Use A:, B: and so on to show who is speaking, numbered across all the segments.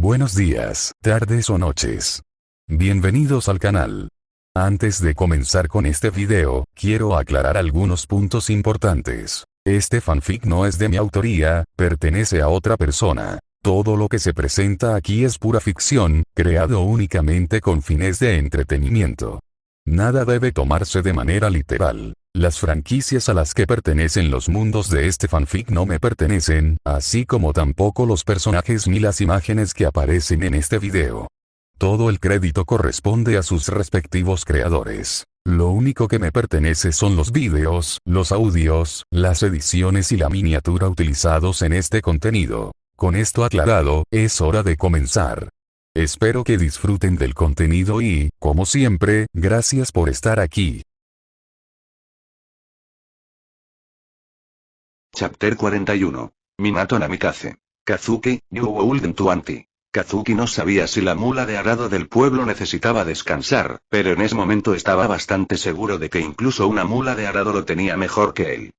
A: Buenos días, tardes o noches. Bienvenidos al canal. Antes de comenzar con este video, quiero aclarar algunos puntos importantes. Este fanfic no es de mi autoría, pertenece a otra persona. Todo lo que se presenta aquí es pura ficción, creado únicamente con fines de entretenimiento. Nada debe tomarse de manera literal. Las franquicias a las que pertenecen los mundos de este fanfic no me pertenecen, así como tampoco los personajes ni las imágenes que aparecen en este video. Todo el crédito corresponde a sus respectivos creadores. Lo único que me pertenece son los vídeos, los audios, las ediciones y la miniatura utilizados en este contenido. Con esto aclarado, es hora de comenzar. Espero que disfruten del contenido y, como siempre, gracias por estar aquí.
B: Chapter 41. Minato Namikaze. Kazuki, you Golden Twenty. Kazuki no sabía si la mula de arado del pueblo necesitaba descansar, pero en ese momento estaba bastante seguro de que incluso una mula de arado lo tenía mejor que él.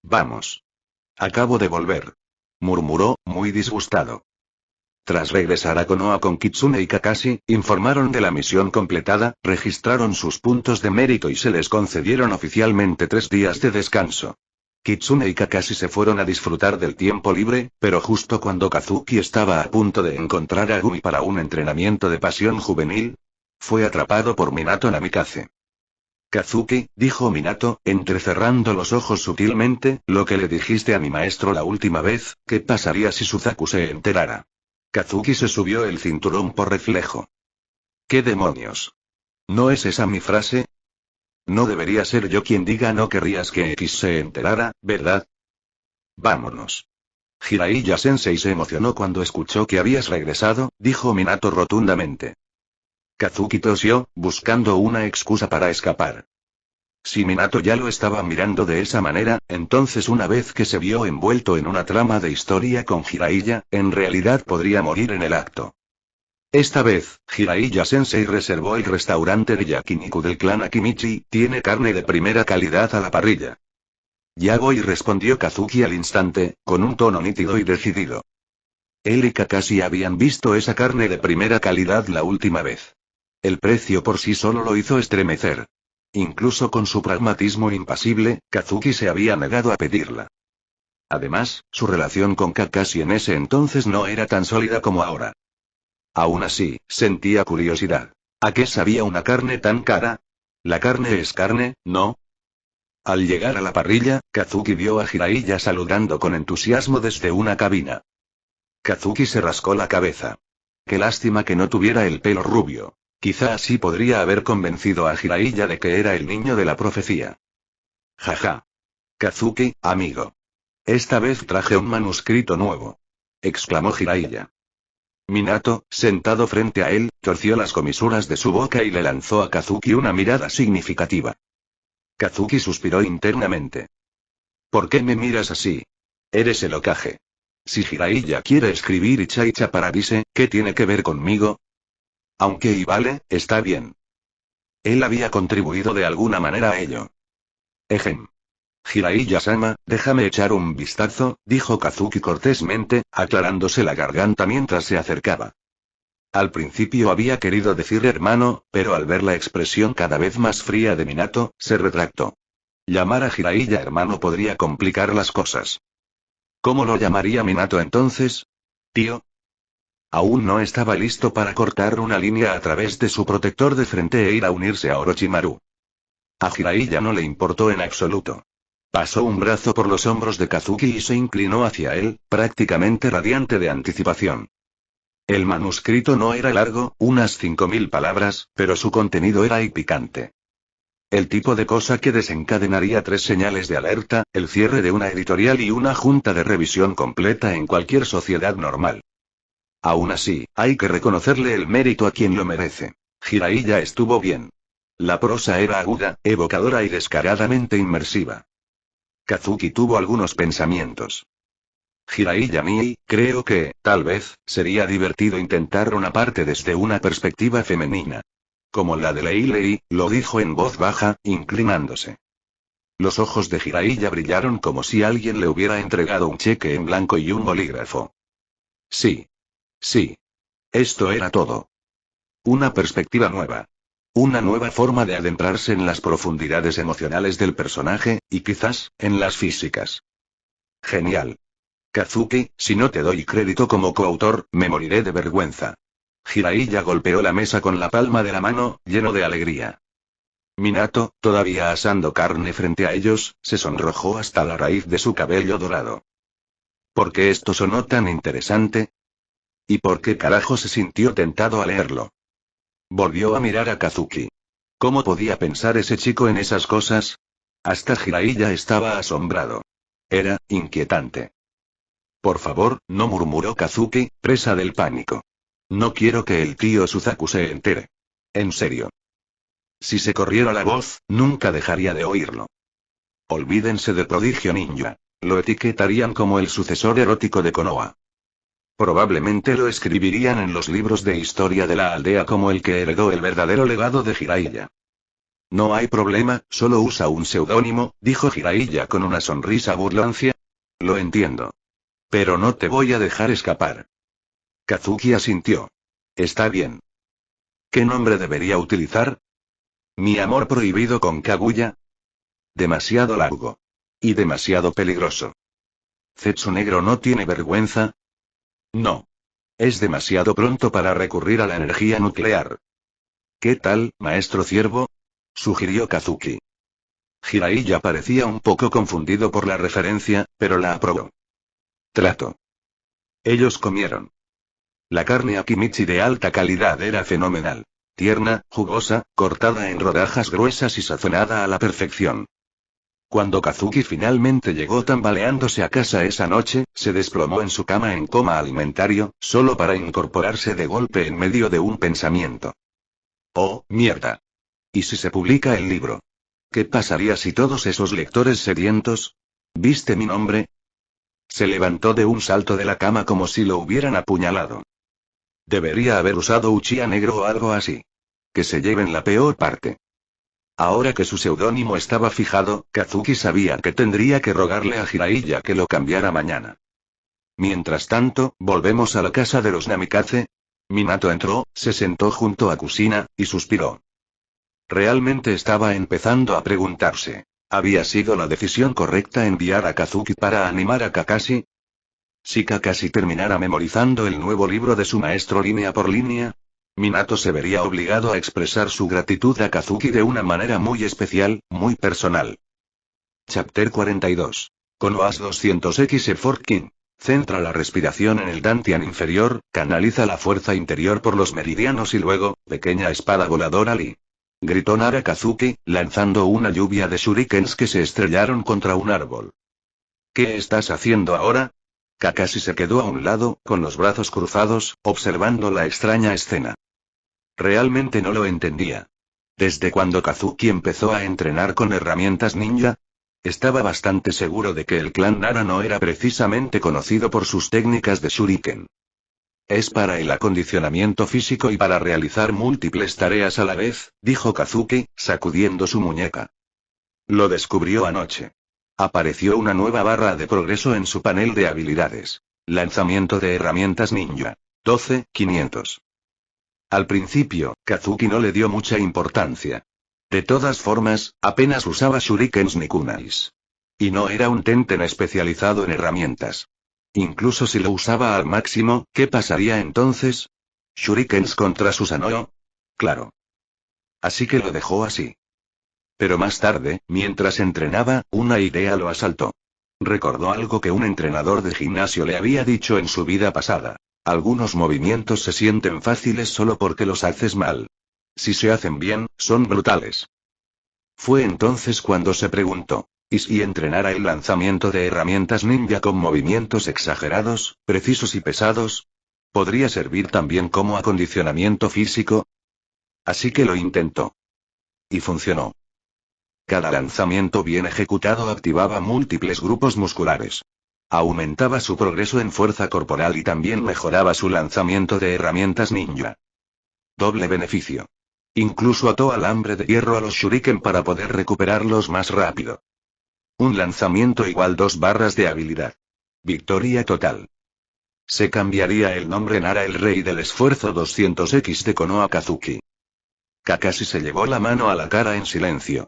B: Vamos. Acabo de volver. Murmuró, muy disgustado. Tras regresar a Konoha con Kitsune y Kakashi, informaron de la misión completada, registraron sus puntos de mérito y se les concedieron oficialmente 3 días de descanso. Kitsune y Kakashi se fueron a disfrutar del tiempo libre, pero justo cuando Kazuki estaba a punto de encontrar a Gumi para un entrenamiento de pasión juvenil, fue atrapado por Minato Namikaze. Kazuki, dijo Minato, entrecerrando los ojos sutilmente, lo que le dijiste a mi maestro la última vez, ¿qué pasaría si Suzaku se enterara? Kazuki se subió el cinturón por reflejo. ¿Qué demonios? ¿No es esa mi frase? No debería ser yo quien diga no querrías que X se enterara, ¿verdad? Vámonos. Jiraiya Sensei se emocionó cuando escuchó que habías regresado, dijo Minato rotundamente. Kazuki tosió, buscando una excusa para escapar. Si Minato ya lo estaba mirando de esa manera, entonces una vez que se vio envuelto en una trama de historia con Jiraiya, en realidad podría morir en el acto. Esta vez, Jiraiya Sensei reservó el restaurante de Yakiniku del clan Akimichi, tiene carne de primera calidad a la parrilla. Ya voy, respondió Kazuki al instante, con un tono nítido y decidido. Él y Kakashi habían visto esa carne de primera calidad la última vez. El precio por sí solo lo hizo estremecer. Incluso con su pragmatismo impasible, Kazuki se había negado a pedirla. Además, su relación con Kakashi en ese entonces no era tan sólida como ahora. Aún así, sentía curiosidad. ¿A qué sabía una carne tan cara? La carne es carne, ¿no? Al llegar a la parrilla, Kazuki vio a Jiraiya saludando con entusiasmo desde una cabina. Kazuki se rascó la cabeza. Qué lástima que no tuviera el pelo rubio. Quizá así podría haber convencido a Jiraiya de que era el niño de la profecía. Jaja. Kazuki, amigo. Esta vez traje un manuscrito nuevo. Exclamó Jiraiya. Minato, sentado frente a él, torció las comisuras de su boca y le lanzó a Kazuki una mirada significativa. Kazuki suspiró internamente. ¿Por qué me miras así? Eres el Hokage. Si Jiraiya quiere escribir Ichaicha Paradise, ¿qué tiene que ver conmigo? Aunque y vale, está bien. Él había contribuido de alguna manera a ello. Ejem. Jiraiya-sama, déjame echar un vistazo, dijo Kazuki cortésmente, aclarándose la garganta mientras se acercaba. Al principio había querido decir hermano, pero al ver la expresión cada vez más fría de Minato, se retractó. Llamar a Jiraiya hermano podría complicar las cosas. ¿Cómo lo llamaría Minato entonces? ¿Tío? Aún no estaba listo para cortar una línea a través de su protector de frente e ir a unirse a Orochimaru. A Jiraiya no le importó en absoluto. Pasó un brazo por los hombros de Kazuki y se inclinó hacia él, prácticamente radiante de anticipación. El manuscrito no era largo, unas 5000 palabras, pero su contenido era picante. El tipo de cosa que desencadenaría 3 señales de alerta, el cierre de una editorial y una junta de revisión completa en cualquier sociedad normal. Aún así, hay que reconocerle el mérito a quien lo merece. Jiraiya estuvo bien. La prosa era aguda, evocadora y descaradamente inmersiva. Kazuki tuvo algunos pensamientos. Jiraiya-mii, creo que, tal vez, sería divertido intentar una parte desde una perspectiva femenina. Como la de Leilei, lo dijo en voz baja, inclinándose. Los ojos de Jiraiya brillaron como si alguien le hubiera entregado un cheque en blanco y un bolígrafo. Sí. Sí. Esto era todo. Una perspectiva nueva. Una nueva forma de adentrarse en las profundidades emocionales del personaje, y quizás, en las físicas. Genial. Kazuki, si no te doy crédito como coautor, me moriré de vergüenza. Jiraiya golpeó la mesa con la palma de la mano, lleno de alegría. Minato, todavía asando carne frente a ellos, se sonrojó hasta la raíz de su cabello dorado. ¿Por qué esto sonó tan interesante? ¿Y por qué carajo se sintió tentado a leerlo? Volvió a mirar a Kazuki. ¿Cómo podía pensar ese chico en esas cosas? Hasta Jiraiya estaba asombrado. Era inquietante. Por favor, no, murmuró Kazuki, presa del pánico. No quiero que el tío Suzaku se entere. En serio. Si se corriera la voz, nunca dejaría de oírlo. Olvídense de Prodigio Ninja. Lo etiquetarían como el sucesor erótico de Konoha. Probablemente lo escribirían en los libros de historia de la aldea como el que heredó el verdadero legado de Jiraiya. No hay problema, solo usa un seudónimo, dijo Jiraiya con una sonrisa burlancia. Lo entiendo. Pero no te voy a dejar escapar. Kazuki asintió. Está bien. ¿Qué nombre debería utilizar? ¿Mi amor prohibido con Kaguya? Demasiado largo. Y demasiado peligroso. ¿Zetsu Negro no tiene vergüenza? No. Es demasiado pronto para recurrir a la energía nuclear. ¿Qué tal, maestro ciervo? Sugirió Kazuki. Jiraiya parecía un poco confundido por la referencia, pero la aprobó. Trato. Ellos comieron. La carne Akimichi de alta calidad era fenomenal. Tierna, jugosa, cortada en rodajas gruesas y sazonada a la perfección. Cuando Kazuki finalmente llegó tambaleándose a casa esa noche, se desplomó en su cama en coma alimentario, solo para incorporarse de golpe en medio de un pensamiento. ¡Oh, mierda! ¿Y si se publica el libro? ¿Qué pasaría si todos esos lectores sedientos? ¿Viste mi nombre? Se levantó de un salto de la cama como si lo hubieran apuñalado. Debería haber usado Uchiha Negro o algo así. Que se lleven la peor parte. Ahora que su seudónimo estaba fijado, Kazuki sabía que tendría que rogarle a Jiraiya que lo cambiara mañana. Mientras tanto, volvemos a la casa de los Namikaze. Minato entró, se sentó junto a Kusina, y suspiró. Realmente estaba empezando a preguntarse, ¿había sido la decisión correcta enviar a Kazuki para animar a Kakashi? Si Kakashi terminara memorizando el nuevo libro de su maestro línea por línea, Minato se vería obligado a expresar su gratitud a Kazuki de una manera muy especial, muy personal. Chapter 42. Konohas 200X Forking. Centra la respiración en el dantian inferior, canaliza la fuerza interior por los meridianos y luego, pequeña espada voladora Lee. Gritó Nara Kazuki, lanzando una lluvia de shurikens que se estrellaron contra un árbol. ¿Qué estás haciendo ahora? Kakashi se quedó a un lado, con los brazos cruzados, observando la extraña escena. Realmente no lo entendía. ¿Desde cuando Kazuki empezó a entrenar con herramientas ninja? Estaba bastante seguro de que el clan Nara no era precisamente conocido por sus técnicas de shuriken. Es para el acondicionamiento físico y para realizar múltiples tareas a la vez, dijo Kazuki, sacudiendo su muñeca. Lo descubrió anoche. Apareció una nueva barra de progreso en su panel de habilidades. Lanzamiento de herramientas ninja. 12.500. Al principio, Kazuki no le dio mucha importancia. De todas formas, apenas usaba shurikens ni kunais. Y no era un tenten especializado en herramientas. Incluso si lo usaba al máximo, ¿qué pasaría entonces? ¿Shurikens contra Susanoo? Claro. Así que lo dejó así. Pero más tarde, mientras entrenaba, una idea lo asaltó. Recordó algo que un entrenador de gimnasio le había dicho en su vida pasada. Algunos movimientos se sienten fáciles solo porque los haces mal. Si se hacen bien, son brutales. Fue entonces cuando se preguntó, ¿y si entrenara el lanzamiento de herramientas ninja con movimientos exagerados, precisos y pesados? ¿Podría servir también como acondicionamiento físico? Así que lo intentó. Y funcionó. Cada lanzamiento bien ejecutado activaba múltiples grupos musculares. Aumentaba su progreso en fuerza corporal y también mejoraba su lanzamiento de herramientas ninja. Doble beneficio. Incluso ató alambre de hierro a los shuriken para poder recuperarlos más rápido. Un lanzamiento igual 2 barras de habilidad. Victoria total. Se cambiaría el nombre Nara el rey del esfuerzo 200X de Konoha Kazuki. Kakashi se llevó la mano a la cara en silencio.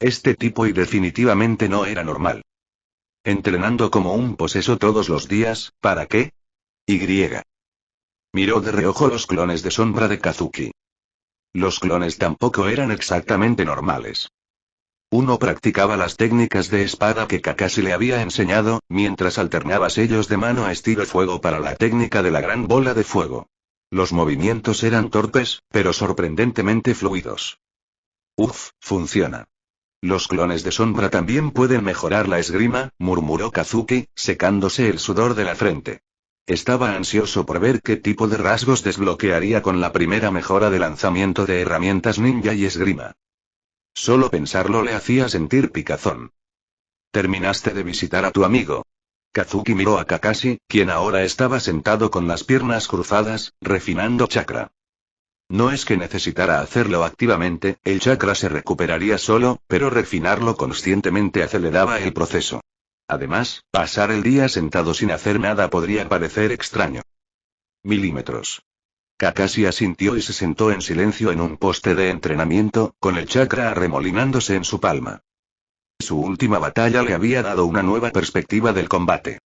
B: Este tipo y definitivamente no era normal. Entrenando como un poseso todos los días, ¿para qué? Y. Miró de reojo los clones de sombra de Kazuki. Los clones tampoco eran exactamente normales. Uno practicaba las técnicas de espada que Kakashi le había enseñado, mientras alternaba sellos de mano a estilo fuego para la técnica de la gran bola de fuego. Los movimientos eran torpes, pero sorprendentemente fluidos. Uf, funciona. Los clones de sombra también pueden mejorar la esgrima, murmuró Kazuki, secándose el sudor de la frente. Estaba ansioso por ver qué tipo de rasgos desbloquearía con la primera mejora de lanzamiento de herramientas ninja y esgrima. Solo pensarlo le hacía sentir picazón. ¿Terminaste de visitar a tu amigo? Kazuki miró a Kakashi, quien ahora estaba sentado con las piernas cruzadas, refinando chakra. No es que necesitara hacerlo activamente, el chakra se recuperaría solo, pero refinarlo conscientemente aceleraba el proceso. Además, pasar el día sentado sin hacer nada podría parecer extraño. Milímetros. Kakashi asintió y se sentó en silencio en un poste de entrenamiento, con el chakra arremolinándose en su palma. Su última batalla le había dado una nueva perspectiva del combate.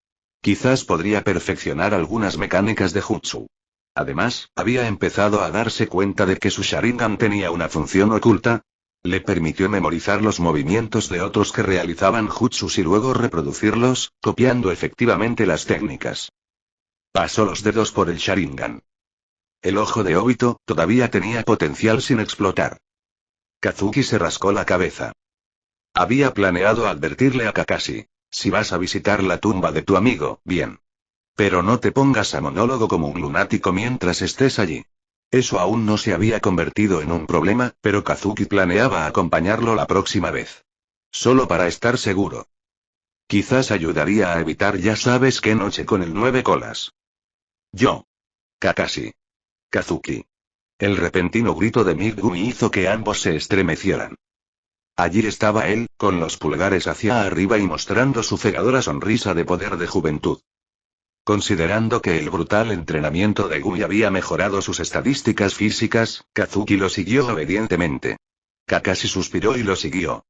B: Quizás podría perfeccionar algunas mecánicas de jutsu. Además, había empezado a darse cuenta de que su Sharingan tenía una función oculta. Le permitió memorizar los movimientos de otros que realizaban jutsus y luego reproducirlos, copiando efectivamente las técnicas. Pasó los dedos por el Sharingan. El ojo de Obito todavía tenía potencial sin explotar. Kazuki se rascó la cabeza. Había planeado advertirle a Kakashi: si vas a visitar la tumba de tu amigo, bien. Pero no te pongas a monólogo como un lunático mientras estés allí. Eso aún no se había convertido en un problema, pero Kazuki planeaba acompañarlo la próxima vez. Solo para estar seguro. Quizás ayudaría a evitar ya sabes qué noche con el 9 colas. Yo. Kakashi. Kazuki. El repentino grito de Megumi hizo que ambos se estremecieran. Allí estaba él, con los pulgares hacia arriba y mostrando su cegadora sonrisa de poder de juventud. Considerando que el brutal entrenamiento de Gumi había mejorado sus estadísticas físicas, Kazuki lo siguió obedientemente. Kakashi suspiró y lo siguió.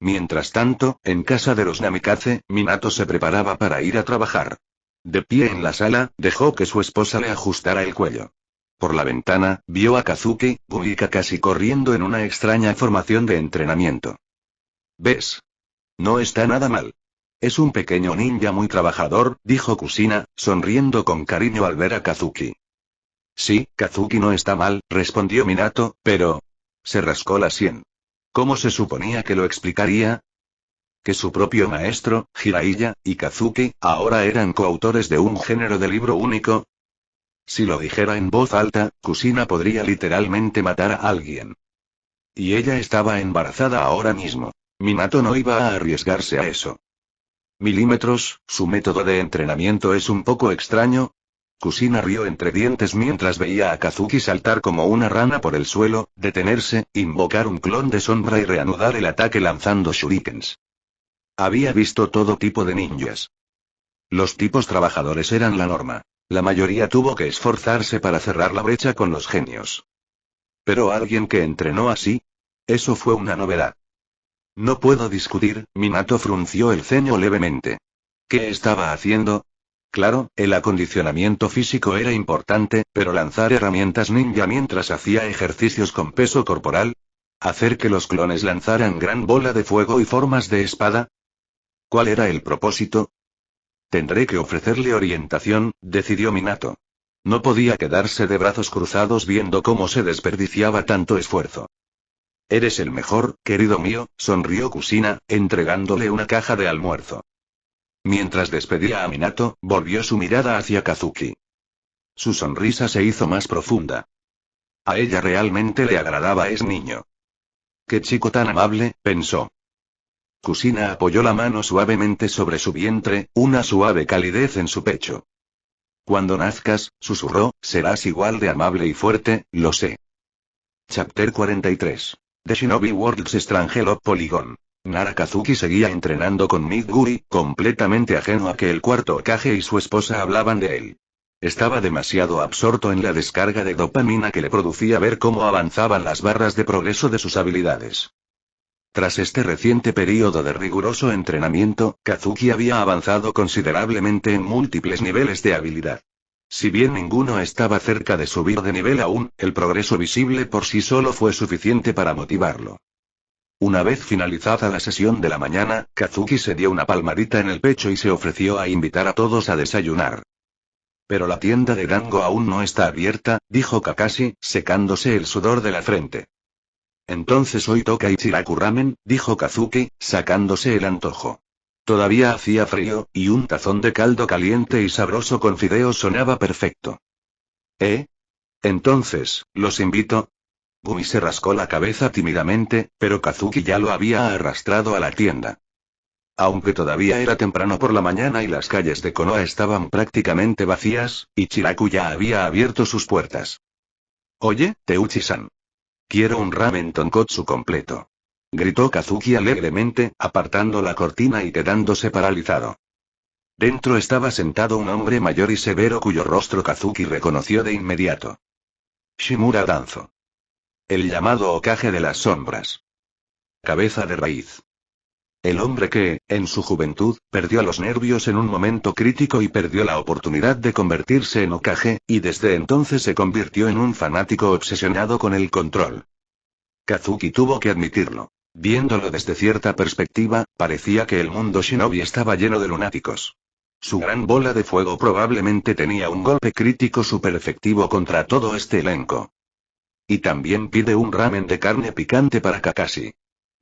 B: Mientras tanto, en casa de los Namikaze, Minato se preparaba para ir a trabajar. De pie en la sala, dejó que su esposa le ajustara el cuello. Por la ventana, vio a Kazuki, Gumi y Kakashi corriendo en una extraña formación de entrenamiento. ¿Ves? No está nada mal. Es un pequeño ninja muy trabajador, dijo Kushina, sonriendo con cariño al ver a Kazuki. Sí, Kazuki no está mal, respondió Minato, pero... Se rascó la sien. ¿Cómo se suponía que lo explicaría? Que su propio maestro, Jiraiya, y Kazuki, ahora eran coautores de un género de libro único. Si lo dijera en voz alta, Kushina podría literalmente matar a alguien. Y ella estaba embarazada ahora mismo. Minato no iba a arriesgarse a eso. Milímetros, su método de entrenamiento es un poco extraño. Kushina rió entre dientes mientras veía a Kazuki saltar como una rana por el suelo, detenerse, invocar un clon de sombra y reanudar el ataque lanzando shurikens. Había visto todo tipo de ninjas. Los tipos trabajadores eran la norma. La mayoría tuvo que esforzarse para cerrar la brecha con los genios. Pero alguien que entrenó así, eso fue una novedad. No puedo discutir, Minato frunció el ceño levemente. ¿Qué estaba haciendo? Claro, el acondicionamiento físico era importante, pero lanzar herramientas ninja mientras hacía ejercicios con peso corporal. Hacer que los clones lanzaran gran bola de fuego y formas de espada. ¿Cuál era el propósito? Tendré que ofrecerle orientación, decidió Minato. No podía quedarse de brazos cruzados viendo cómo se desperdiciaba tanto esfuerzo. Eres el mejor, querido mío, sonrió Kushina, entregándole una caja de almuerzo. Mientras despedía a Minato, volvió su mirada hacia Kazuki. Su sonrisa se hizo más profunda. A ella realmente le agradaba ese niño. Qué chico tan amable, pensó. Kushina apoyó la mano suavemente sobre su vientre, una suave calidez en su pecho. Cuando nazcas, susurró, serás igual de amable y fuerte, lo sé. Chapter 43. The Shinobi World's Strange Love Polygon. Nara Kazuki seguía entrenando con Midori, completamente ajeno a que el cuarto Hokage y su esposa hablaban de él. Estaba demasiado absorto en la descarga de dopamina que le producía ver cómo avanzaban las barras de progreso de sus habilidades. Tras este reciente período de riguroso entrenamiento, Kazuki había avanzado considerablemente en múltiples niveles de habilidad. Si bien ninguno estaba cerca de subir de nivel aún, el progreso visible por sí solo fue suficiente para motivarlo. Una vez finalizada la sesión de la mañana, Kazuki se dio una palmadita en el pecho y se ofreció a invitar a todos a desayunar. Pero la tienda de Dango aún no está abierta, dijo Kakashi, secándose el sudor de la frente. Entonces hoy toca Ichiraku Ramen, dijo Kazuki, sacándose el antojo. Todavía hacía frío, y un tazón de caldo caliente y sabroso con fideos sonaba perfecto. ¿Eh? Entonces, los invito. Gumi se rascó la cabeza tímidamente, pero Kazuki ya lo había arrastrado a la tienda. Aunque todavía era temprano por la mañana y las calles de Konoha estaban prácticamente vacías, Ichiraku ya había abierto sus puertas. Oye, Teuchi-san. Quiero un ramen tonkotsu completo. Gritó Kazuki alegremente, apartando la cortina y quedándose paralizado. Dentro estaba sentado un hombre mayor y severo cuyo rostro Kazuki reconoció de inmediato. Shimura Danzo. El llamado Hokage de las sombras. Cabeza de raíz. El hombre que, en su juventud, perdió los nervios en un momento crítico y perdió la oportunidad de convertirse en Hokage, y desde entonces se convirtió en un fanático obsesionado con el control. Kazuki tuvo que admitirlo. Viéndolo desde cierta perspectiva, parecía que el mundo shinobi estaba lleno de lunáticos. Su gran bola de fuego probablemente tenía un golpe crítico súper efectivo contra todo este elenco. Y también pide un ramen de carne picante para Kakashi.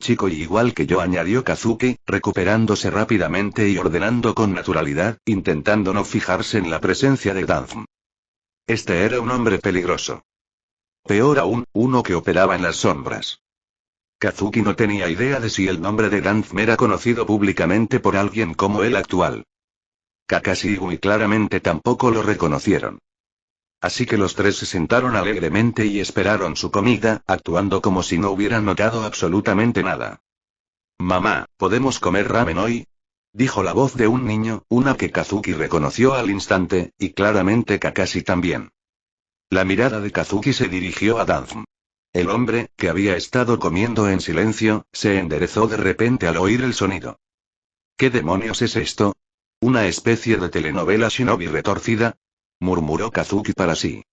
B: Chico y igual que yo, añadió Kazuki, recuperándose rápidamente y ordenando con naturalidad, intentando no fijarse en la presencia de Danzo. Este era un hombre peligroso. Peor aún, uno que operaba en las sombras. Kazuki no tenía idea de si el nombre de Danzo era conocido públicamente por alguien como el actual. Kakashi y Gumi claramente tampoco lo reconocieron. Así que los tres se sentaron alegremente y esperaron su comida, actuando como si no hubieran notado absolutamente nada. Mamá, ¿podemos comer ramen hoy? Dijo la voz de un niño, una que Kazuki reconoció al instante, y claramente Kakashi también. La mirada de Kazuki se dirigió a Danzo. El hombre, que había estado comiendo en silencio, se enderezó de repente al oír el sonido. ¿Qué demonios es esto? ¿Una especie de telenovela shinobi retorcida?, murmuró Kazuki para sí.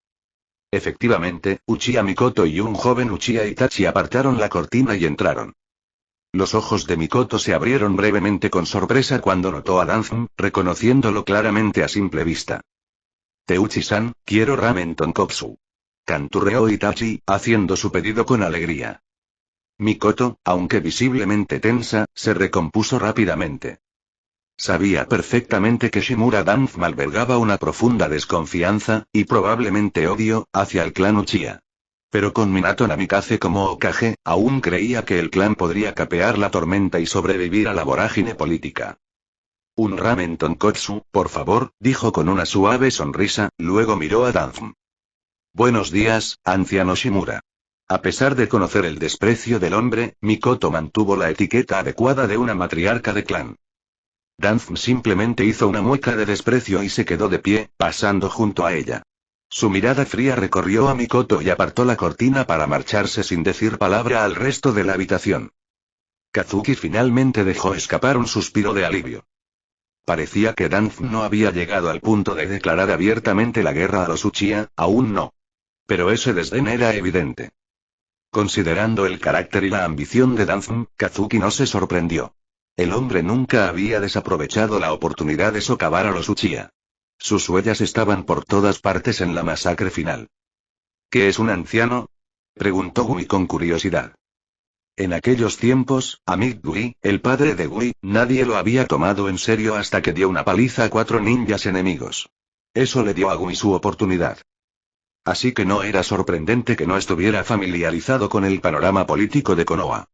B: Efectivamente, Uchiha Mikoto y un joven Uchiha Itachi apartaron la cortina y entraron. Los ojos de Mikoto se abrieron brevemente con sorpresa cuando notó a Danzo, reconociéndolo claramente a simple vista. Teuchi-san, quiero ramen tonkotsu. Canturreó Itachi, haciendo su pedido con alegría. Mikoto, aunque visiblemente tensa, se recompuso rápidamente. Sabía perfectamente que Shimura Danzo albergaba una profunda desconfianza, y probablemente odio, hacia el clan Uchiha. Pero con Minato Namikaze como Hokage, aún creía que el clan podría capear la tormenta y sobrevivir a la vorágine política. Un ramen tonkotsu, por favor, dijo con una suave sonrisa, luego miró a Danzo. Buenos días, anciano Shimura. A pesar de conocer el desprecio del hombre, Mikoto mantuvo la etiqueta adecuada de una matriarca de clan. Danzo simplemente hizo una mueca de desprecio y se quedó de pie, pasando junto a ella. Su mirada fría recorrió a Mikoto y apartó la cortina para marcharse sin decir palabra al resto de la habitación. Kazuki finalmente dejó escapar un suspiro de alivio. Parecía que Danzo no había llegado al punto de declarar abiertamente la guerra a los Uchiha, aún no. Pero ese desdén era evidente. Considerando el carácter y la ambición de Danzo, Kazuki no se sorprendió. El hombre nunca había desaprovechado la oportunidad de socavar a los Uchiha. Sus huellas estaban por todas partes en la masacre final. ¿Qué es un anciano?, preguntó Gumi con curiosidad. En aquellos tiempos, a Midori, el padre de Gumi, nadie lo había tomado en serio hasta que dio una paliza a 4 ninjas enemigos. Eso le dio a Gumi su oportunidad. Así que no era sorprendente que no estuviera familiarizado con el panorama político de Konoha.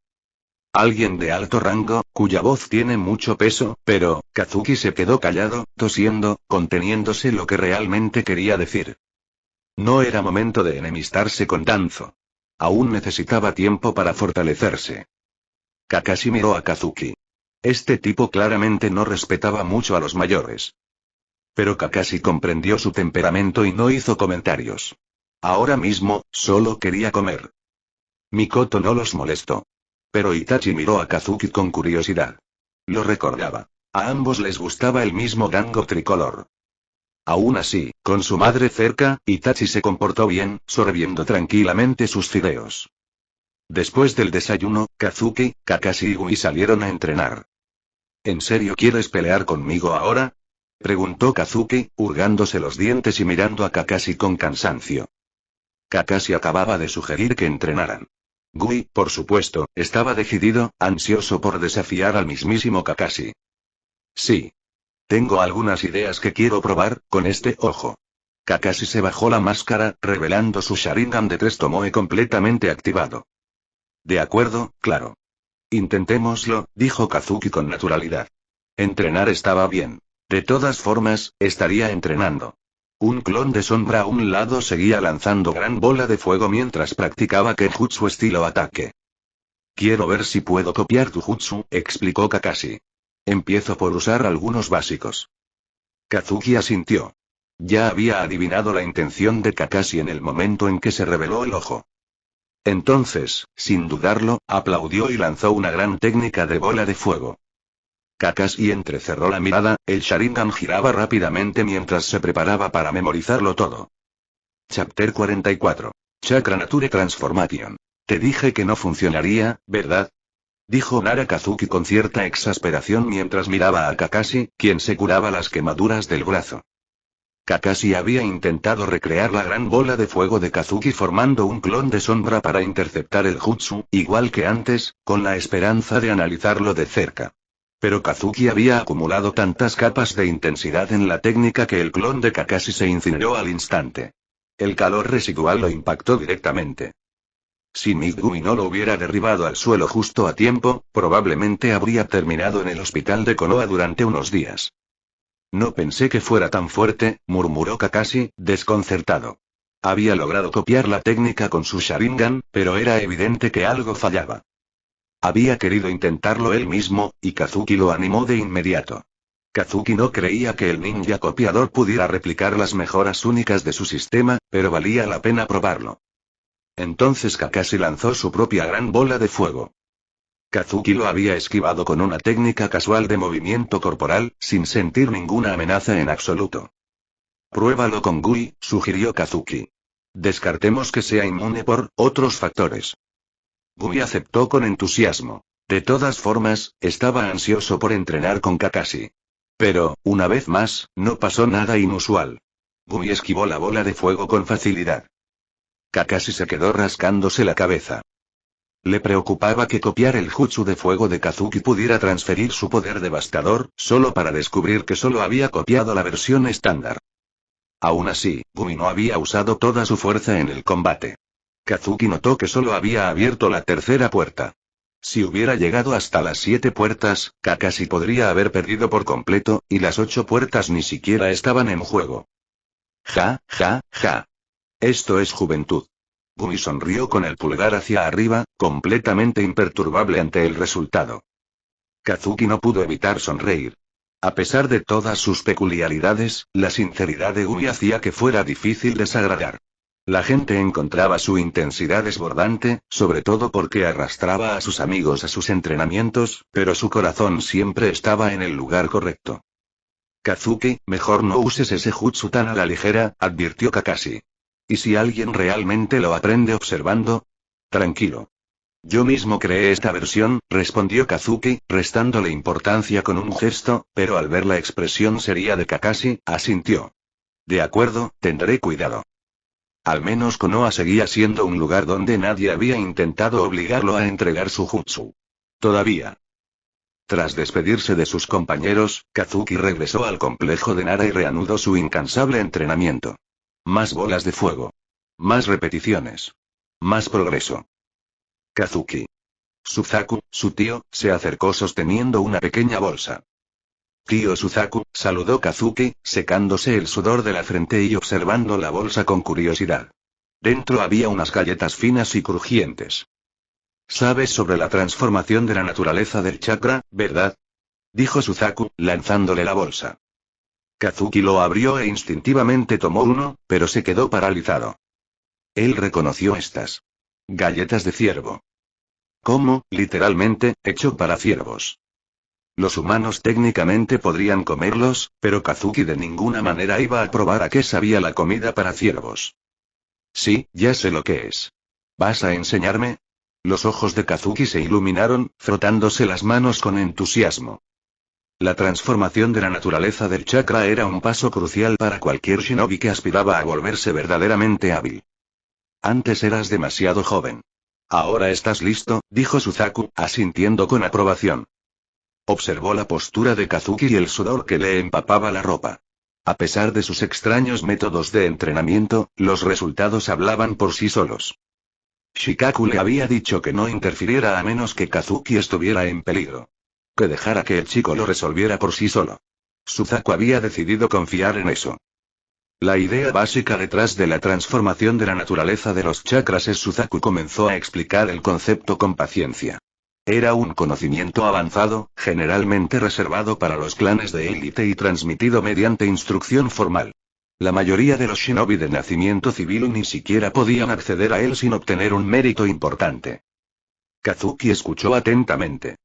B: Alguien de alto rango, cuya voz tiene mucho peso, pero, Kazuki se quedó callado, tosiendo, conteniéndose lo que realmente quería decir. No era momento de enemistarse con Danzo. Aún necesitaba tiempo para fortalecerse. Kakashi miró a Kazuki. Este tipo claramente no respetaba mucho a los mayores. Pero Kakashi comprendió su temperamento y no hizo comentarios. Ahora mismo, solo quería comer. Mikoto no los molestó. Pero Itachi miró a Kazuki con curiosidad. Lo recordaba. A ambos les gustaba el mismo gango tricolor. Aún así, con su madre cerca, Itachi se comportó bien, sorbiendo tranquilamente sus fideos. Después del desayuno, Kazuki, Kakashi y Gumi salieron a entrenar. ¿En serio quieres pelear conmigo ahora?, preguntó Kazuki, hurgándose los dientes y mirando a Kakashi con cansancio. Kakashi acababa de sugerir que entrenaran. Gui, por supuesto, estaba decidido, ansioso por desafiar al mismísimo Kakashi. Sí. Tengo algunas ideas que quiero probar, con este ojo. Kakashi se bajó la máscara, revelando su Sharingan de 3 Tomoe completamente activado. De acuerdo, claro. Intentémoslo, dijo Kazuki con naturalidad. Entrenar estaba bien. De todas formas, estaría entrenando. Un clon de sombra a un lado seguía lanzando gran bola de fuego mientras practicaba Kenjutsu estilo ataque. Quiero ver si puedo copiar tu jutsu, explicó Kakashi. Empiezo por usar algunos básicos. Kazuki asintió. Ya había adivinado la intención de Kakashi en el momento en que se reveló el ojo. Entonces, sin dudarlo, aplaudió y lanzó una gran técnica de bola de fuego. Kakashi entrecerró la mirada, el Sharingan giraba rápidamente mientras se preparaba para memorizarlo todo. Chapter 44. Chakra Nature Transformation. Te dije que no funcionaría, ¿verdad?, dijo Nara Kazuki con cierta exasperación mientras miraba a Kakashi, quien se curaba las quemaduras del brazo. Kakashi había intentado recrear la gran bola de fuego de Kazuki formando un clon de sombra para interceptar el jutsu, igual que antes, con la esperanza de analizarlo de cerca. Pero Kazuki había acumulado tantas capas de intensidad en la técnica que el clon de Kakashi se incineró al instante. El calor residual lo impactó directamente. Si Megumi no lo hubiera derribado al suelo justo a tiempo, probablemente habría terminado en el hospital de Konoha durante unos días. No pensé que fuera tan fuerte, murmuró Kakashi, desconcertado. Había logrado copiar la técnica con su Sharingan, pero era evidente que algo fallaba. Había querido intentarlo él mismo, y Kazuki lo animó de inmediato. Kazuki no creía que el ninja copiador pudiera replicar las mejoras únicas de su sistema, pero valía la pena probarlo. Entonces Kakashi lanzó su propia gran bola de fuego. Kazuki lo había esquivado con una técnica casual de movimiento corporal, sin sentir ninguna amenaza en absoluto. Pruébalo con Gui, sugirió Kazuki. Descartemos que sea inmune por otros factores. Gui aceptó con entusiasmo. De todas formas, estaba ansioso por entrenar con Kakashi. Pero, una vez más, no pasó nada inusual. Gui esquivó la bola de fuego con facilidad. Kakashi se quedó rascándose la cabeza. Le preocupaba que copiar el jutsu de fuego de Kazuki pudiera transferir su poder devastador, solo para descubrir que solo había copiado la versión estándar. Aún así, Gumi no había usado toda su fuerza en el combate. Kazuki notó que solo había abierto la tercera puerta. Si hubiera llegado hasta las 7 puertas, Kakashi podría haber perdido por completo, y las 8 puertas ni siquiera estaban en juego. Ja, ja, ja. Esto es juventud. Gumi sonrió con el pulgar hacia arriba, completamente imperturbable ante el resultado. Kazuki no pudo evitar sonreír. A pesar de todas sus peculiaridades, la sinceridad de Gumi hacía que fuera difícil desagradar. La gente encontraba su intensidad desbordante, sobre todo porque arrastraba a sus amigos a sus entrenamientos, pero su corazón siempre estaba en el lugar correcto. Kazuki, mejor no uses ese jutsu tan a la ligera, advirtió Kakashi. ¿Y si alguien realmente lo aprende observando? Tranquilo. Yo mismo creé esta versión, respondió Kazuki, restándole importancia con un gesto, pero al ver la expresión seria de Kakashi, asintió. De acuerdo, tendré cuidado. Al menos Konoha seguía siendo un lugar donde nadie había intentado obligarlo a entregar su jutsu. Todavía. Tras despedirse de sus compañeros, Kazuki regresó al complejo de Nara y reanudó su incansable entrenamiento. Más bolas de fuego. Más repeticiones. Más progreso. Kazuki. Suzaku, su tío, se acercó sosteniendo una pequeña bolsa. Tío Suzaku, saludó Kazuki, secándose el sudor de la frente y observando la bolsa con curiosidad. Dentro había unas galletas finas y crujientes. Sabes sobre la transformación de la naturaleza del chakra, ¿verdad? Dijo Suzaku, lanzándole la bolsa. Kazuki lo abrió e instintivamente tomó uno, pero se quedó paralizado. Él reconoció estas galletas de ciervo. ¿Cómo, literalmente, hecho para ciervos? Los humanos técnicamente podrían comerlos, pero Kazuki de ninguna manera iba a probar a qué sabía la comida para ciervos. Sí, ya sé lo que es. ¿Vas a enseñarme? Los ojos de Kazuki se iluminaron, frotándose las manos con entusiasmo. La transformación de la naturaleza del chakra era un paso crucial para cualquier shinobi que aspiraba a volverse verdaderamente hábil. Antes eras demasiado joven. Ahora estás listo, dijo Suzaku, asintiendo con aprobación. Observó la postura de Kazuki y el sudor que le empapaba la ropa. A pesar de sus extraños métodos de entrenamiento, los resultados hablaban por sí solos. Shikaku le había dicho que no interfiriera a menos que Kazuki estuviera en peligro. Que dejara que el chico lo resolviera por sí solo. Suzaku había decidido confiar en eso. La idea básica detrás de la transformación de la naturaleza de los chakras es Suzaku comenzó a explicar el concepto con paciencia. Era un conocimiento avanzado, generalmente reservado para los clanes de élite y transmitido mediante instrucción formal. La mayoría de los shinobi de nacimiento civil ni siquiera podían acceder a él sin obtener un mérito importante. Kazuki escuchó atentamente.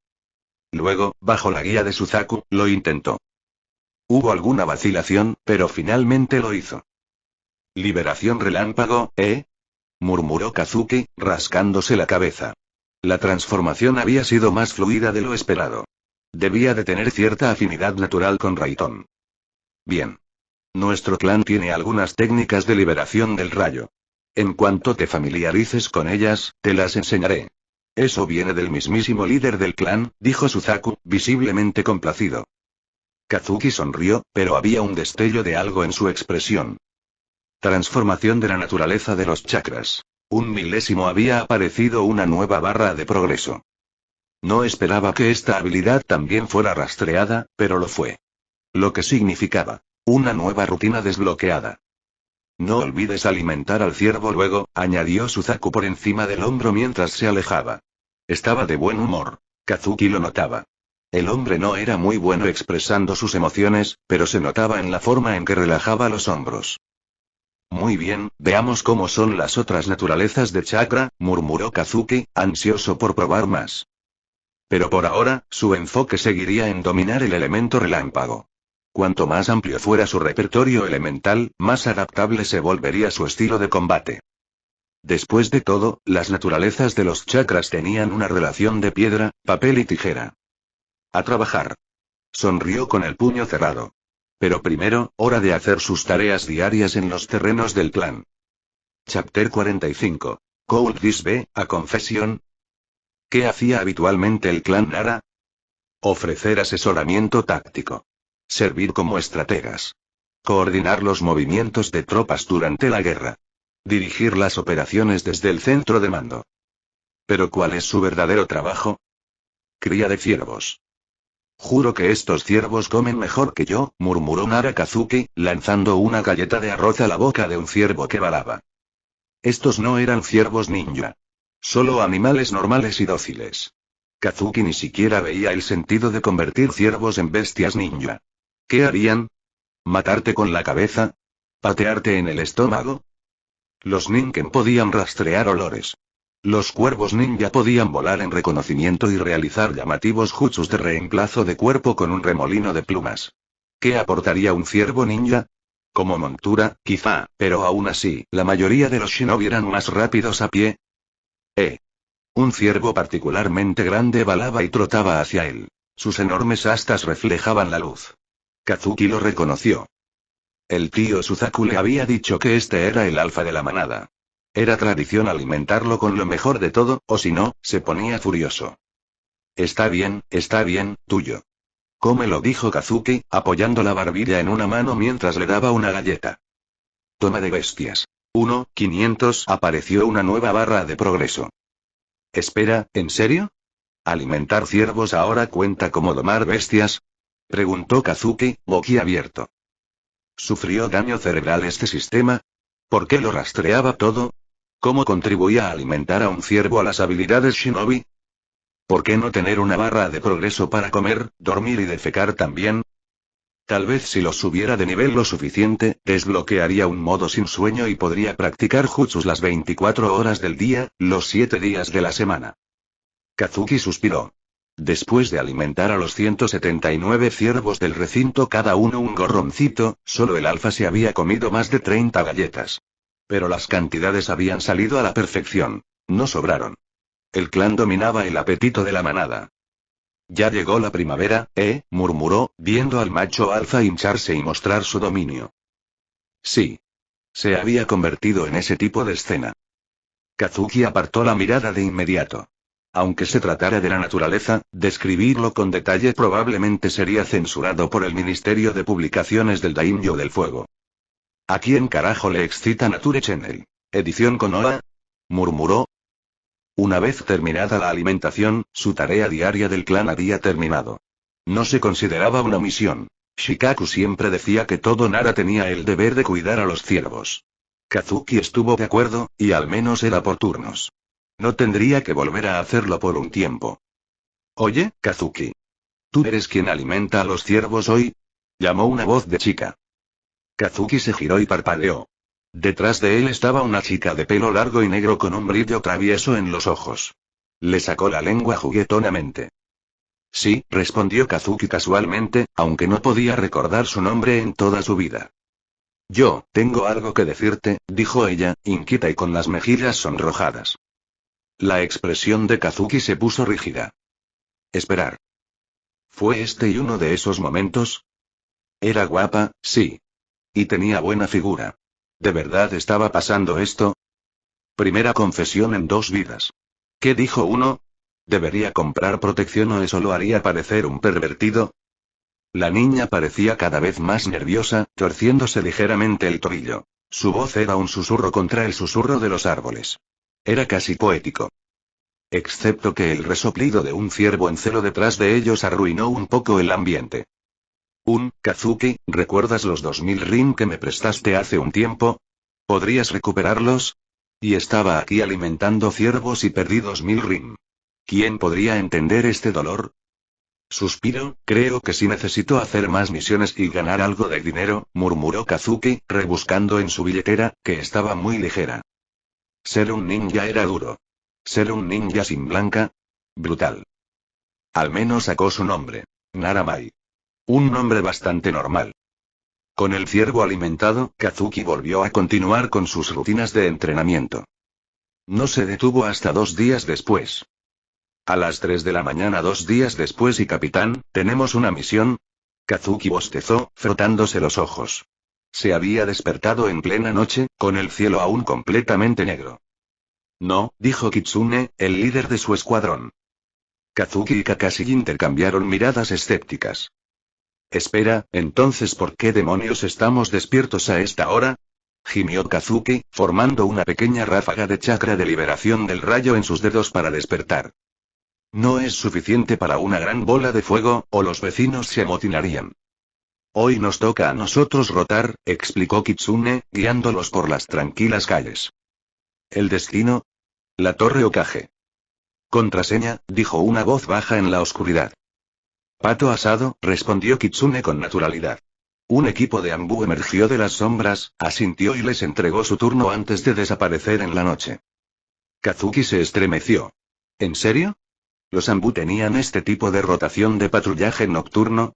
B: Luego, bajo la guía de Suzaku, lo intentó. Hubo alguna vacilación, pero finalmente lo hizo. Liberación relámpago, ¿eh? Murmuró Kazuki, rascándose la cabeza. La transformación había sido más fluida de lo esperado. Debía de tener cierta afinidad natural con Raiton. Bien. Nuestro clan tiene algunas técnicas de liberación del rayo. En cuanto te familiarices con ellas, te las enseñaré. Eso viene del mismísimo líder del clan, dijo Suzaku, visiblemente complacido. Kazuki sonrió, pero había un destello de algo en su expresión. Transformación de la naturaleza de los chakras. Un milésimo había aparecido una nueva barra de progreso. No esperaba que esta habilidad también fuera rastreada, pero lo fue. Lo que significaba una nueva rutina desbloqueada. No olvides alimentar al ciervo luego, añadió Suzaku por encima del hombro mientras se alejaba. Estaba de buen humor. Kazuki lo notaba. El hombre no era muy bueno expresando sus emociones, pero se notaba en la forma en que relajaba los hombros. Muy bien, veamos cómo son las otras naturalezas de chakra, murmuró Kazuki, ansioso por probar más. Pero por ahora, su enfoque seguiría en dominar el elemento relámpago. Cuanto más amplio fuera su repertorio elemental, más adaptable se volvería su estilo de combate. Después de todo, las naturalezas de los chakras tenían una relación de piedra, papel y tijera. A trabajar. Sonrió con el puño cerrado. Pero primero, hora de hacer sus tareas diarias en los terrenos del clan. Chapter 45. Could this be a confession? ¿Qué hacía habitualmente el clan Nara? Ofrecer asesoramiento táctico. Servir como estrategas. Coordinar los movimientos de tropas durante la guerra. Dirigir las operaciones desde el centro de mando. ¿Pero cuál es su verdadero trabajo? Cría de ciervos. Juro que estos ciervos comen mejor que yo, murmuró Nara Kazuki, lanzando una galleta de arroz a la boca de un ciervo que balaba. Estos no eran ciervos ninja. Solo animales normales y dóciles. Kazuki ni siquiera veía el sentido de convertir ciervos en bestias ninja. ¿Qué harían? ¿Matarte con la cabeza? ¿Patearte en el estómago? Los ninken podían rastrear olores. Los cuervos ninja podían volar en reconocimiento y realizar llamativos jutsus de reemplazo de cuerpo con un remolino de plumas. ¿Qué aportaría un ciervo ninja? Como montura, quizá, pero aún así, la mayoría de los shinobi eran más rápidos a pie. Un ciervo particularmente grande balaba y trotaba hacia él. Sus enormes astas reflejaban la luz. Kazuki lo reconoció. El tío Suzaku le había dicho que este era el alfa de la manada. Era tradición alimentarlo con lo mejor de todo, o si no, se ponía furioso. Está bien, tuyo. Cómelo, dijo Kazuki, apoyando la barbilla en una mano mientras le daba una galleta. Toma de bestias. 500 apareció una nueva barra de progreso. Espera, ¿en serio? ¿Alimentar ciervos ahora cuenta como domar bestias? Preguntó Kazuki, boquiabierto. ¿Sufrió daño cerebral este sistema? ¿Por qué lo rastreaba todo? ¿Cómo contribuía a alimentar a un ciervo a las habilidades shinobi? ¿Por qué no tener una barra de progreso para comer, dormir y defecar también? Tal vez si los subiera de nivel lo suficiente, desbloquearía un modo sin sueño y podría practicar jutsus las 24 horas del día, los 7 días de la semana. Kazuki suspiró. Después de alimentar a los 179 ciervos del recinto cada uno un gorroncito, solo el alfa se había comido más de 30 galletas. Pero las cantidades habían salido a la perfección. No sobraron. El clan dominaba el apetito de la manada. Ya llegó la primavera, murmuró, viendo al macho alfa hincharse y mostrar su dominio. Sí. Se había convertido en ese tipo de escena. Kazuki apartó la mirada de inmediato. Aunque se tratara de la naturaleza, describirlo con detalle probablemente sería censurado por el Ministerio de Publicaciones del Daimyo del Fuego. ¿A quién carajo le excita Nature Channel? ¿Edición Konoha? Murmuró. Una vez terminada la alimentación, su tarea diaria del clan había terminado. No se consideraba una misión. Shikaku siempre decía que todo Nara tenía el deber de cuidar a los ciervos. Kazuki estuvo de acuerdo, y al menos era por turnos. No tendría que volver a hacerlo por un tiempo. Oye, Kazuki. ¿Tú eres quien alimenta a los ciervos hoy? Llamó una voz de chica. Kazuki se giró y parpadeó. Detrás de él estaba una chica de pelo largo y negro con un brillo travieso en los ojos. Le sacó la lengua juguetonamente. Sí, respondió Kazuki casualmente, aunque no podía recordar su nombre en toda su vida. Yo, tengo algo que decirte, dijo ella, inquieta y con las mejillas sonrojadas. La expresión de Kazuki se puso rígida. Esperar. ¿Fue este y uno de esos momentos? Era guapa, sí. Y tenía buena figura. ¿De verdad estaba pasando esto? Primera confesión en 2 vidas. ¿Qué dijo uno? ¿Debería comprar protección o eso lo haría parecer un pervertido? La niña parecía cada vez más nerviosa, torciéndose ligeramente el tobillo. Su voz era un susurro contra el susurro de los árboles. Era casi poético. Excepto que el resoplido de un ciervo en celo detrás de ellos arruinó un poco el ambiente. Kazuki, ¿recuerdas los 2000 rin que me prestaste hace un tiempo? ¿Podrías recuperarlos? Y estaba aquí alimentando ciervos y perdí 2000 rin. ¿Quién podría entender este dolor? Suspiro, creo que sí necesito hacer más misiones y ganar algo de dinero, murmuró Kazuki, rebuscando en su billetera, que estaba muy ligera. Ser un ninja era duro. Ser un ninja sin blanca. Brutal. Al menos sacó su nombre. Naramai. Un nombre bastante normal. Con el ciervo alimentado, Kazuki volvió a continuar con sus rutinas de entrenamiento. No se detuvo hasta 2 días después. A las 3 de la mañana 2 días después y capitán, ¿tenemos una misión? Kazuki bostezó, frotándose los ojos. Se había despertado en plena noche, con el cielo aún completamente negro. No, dijo Kitsune, el líder de su escuadrón. Kazuki y Kakashi intercambiaron miradas escépticas. Espera, entonces ¿por qué demonios estamos despiertos a esta hora? Gimió Kazuki, formando una pequeña ráfaga de chakra de liberación del rayo en sus dedos para despertar. No es suficiente para una gran bola de fuego, o los vecinos se amotinarían. Hoy nos toca a nosotros rotar, explicó Kitsune, guiándolos por las tranquilas calles. ¿El destino? La torre Hokage. Contraseña, dijo una voz baja en la oscuridad. Pato asado, respondió Kitsune con naturalidad. Un equipo de Ambu emergió de las sombras, asintió y les entregó su turno antes de desaparecer en la noche. Kazuki se estremeció. ¿En serio? ¿Los Ambu tenían este tipo de rotación de patrullaje nocturno?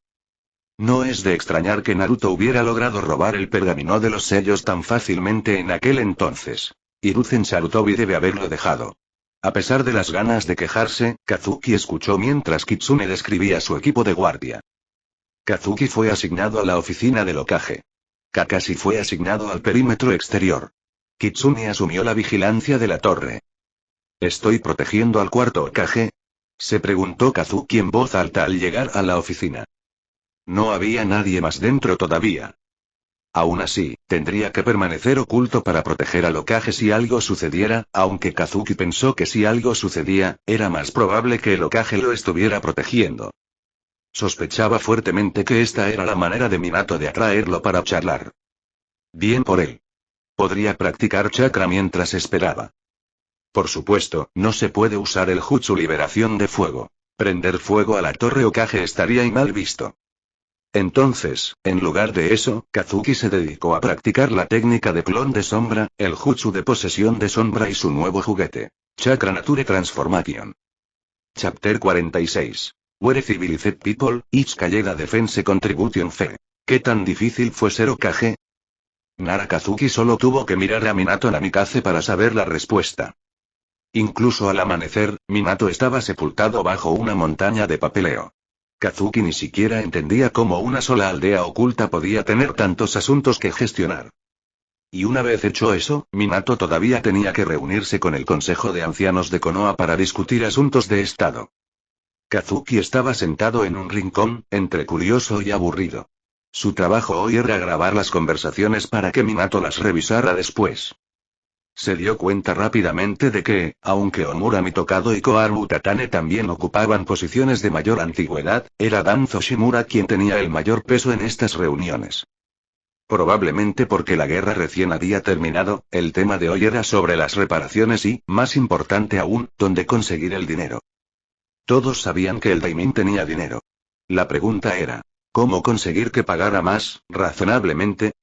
B: No es de extrañar que Naruto hubiera logrado robar el pergamino de los sellos tan fácilmente en aquel entonces. Hiruzen Sarutobi debe haberlo dejado. A pesar de las ganas de quejarse, Kazuki escuchó mientras Kitsune describía su equipo de guardia. Kazuki fue asignado a la oficina del Hokage. Kakashi fue asignado al perímetro exterior. Kitsune asumió la vigilancia de la torre. ¿Estoy protegiendo al cuarto Hokage? Se preguntó Kazuki en voz alta al llegar a la oficina. No había nadie más dentro todavía. Aún así, tendría que permanecer oculto para proteger al Hokage si algo sucediera, aunque Kazuki pensó que si algo sucedía, era más probable que el Hokage lo estuviera protegiendo. Sospechaba fuertemente que esta era la manera de Minato de atraerlo para charlar. Bien por él. Podría practicar chakra mientras esperaba. Por supuesto, no se puede usar el jutsu liberación de fuego. Prender fuego a la torre Hokage estaría mal visto. Entonces, en lugar de eso, Kazuki se dedicó a practicar la técnica de clon de sombra, el jutsu de posesión de sombra y su nuevo juguete, Chakra Nature Transformation. Chapter 46. Where Civilized People, Each Calleda Defense Contribution Fe. ¿Qué tan difícil fue ser Hokage? Nara Kazuki solo tuvo que mirar a Minato Namikaze para saber la respuesta. Incluso al amanecer, Minato estaba sepultado bajo una montaña de papeleo. Kazuki ni siquiera entendía cómo una sola aldea oculta podía tener tantos asuntos que gestionar. Y una vez hecho eso, Minato todavía tenía que reunirse con el Consejo de Ancianos de Konoha para discutir asuntos de Estado. Kazuki estaba sentado en un rincón, entre curioso y aburrido. Su trabajo hoy era grabar las conversaciones para que Minato las revisara después. Se dio cuenta rápidamente de que, aunque Omura Mitokado y Koharu Utatane también ocupaban posiciones de mayor antigüedad, era Danzo Shimura quien tenía el mayor peso en estas reuniones. Probablemente porque la guerra recién había terminado, el tema de hoy era sobre las reparaciones y, más importante aún, dónde conseguir el dinero. Todos sabían que el daimon tenía dinero. La pregunta era, ¿cómo conseguir que pagara más, razonablemente?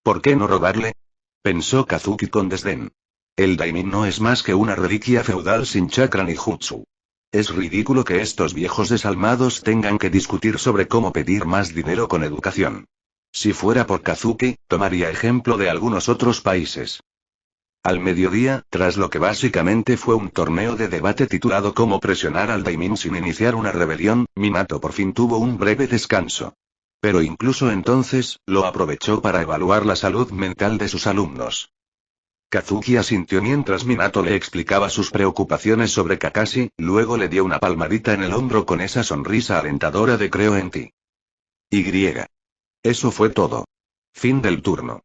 B: ¿Por qué no robarle? Pensó Kazuki con desdén. El daimon no es más que una reliquia feudal sin chakra ni jutsu. Es ridículo que estos viejos desalmados tengan que discutir sobre cómo pedir más dinero con educación. Si fuera por Kazuki, tomaría ejemplo de algunos otros países. Al mediodía, tras lo que básicamente fue un torneo de debate titulado Cómo presionar al daimon sin iniciar una rebelión, Minato por fin tuvo un breve descanso. Pero incluso entonces, lo aprovechó para evaluar la salud mental de sus alumnos. Kazuki asintió mientras Minato le explicaba sus preocupaciones sobre Kakashi, luego le dio una palmadita en el hombro con esa sonrisa alentadora de creo en ti. Y. Eso fue todo. Fin del turno.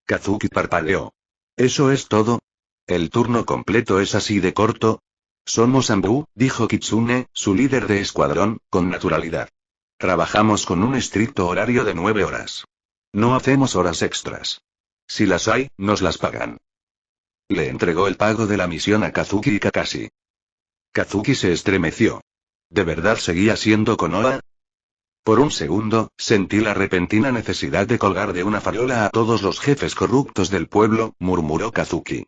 B: Kazuki parpadeó. ¿Eso es todo? ¿El turno completo es así de corto? Somos Anbu, dijo Kitsune, su líder de escuadrón, con naturalidad. Trabajamos con un estricto horario de 9 horas. No hacemos horas extras. Si las hay, nos las pagan. Le entregó el pago de la misión a Kazuki y Kakashi. Kazuki se estremeció. ¿De verdad seguía siendo Konoha? Por un segundo, sentí la repentina necesidad de colgar de una farola a todos los jefes corruptos del pueblo, murmuró Kazuki.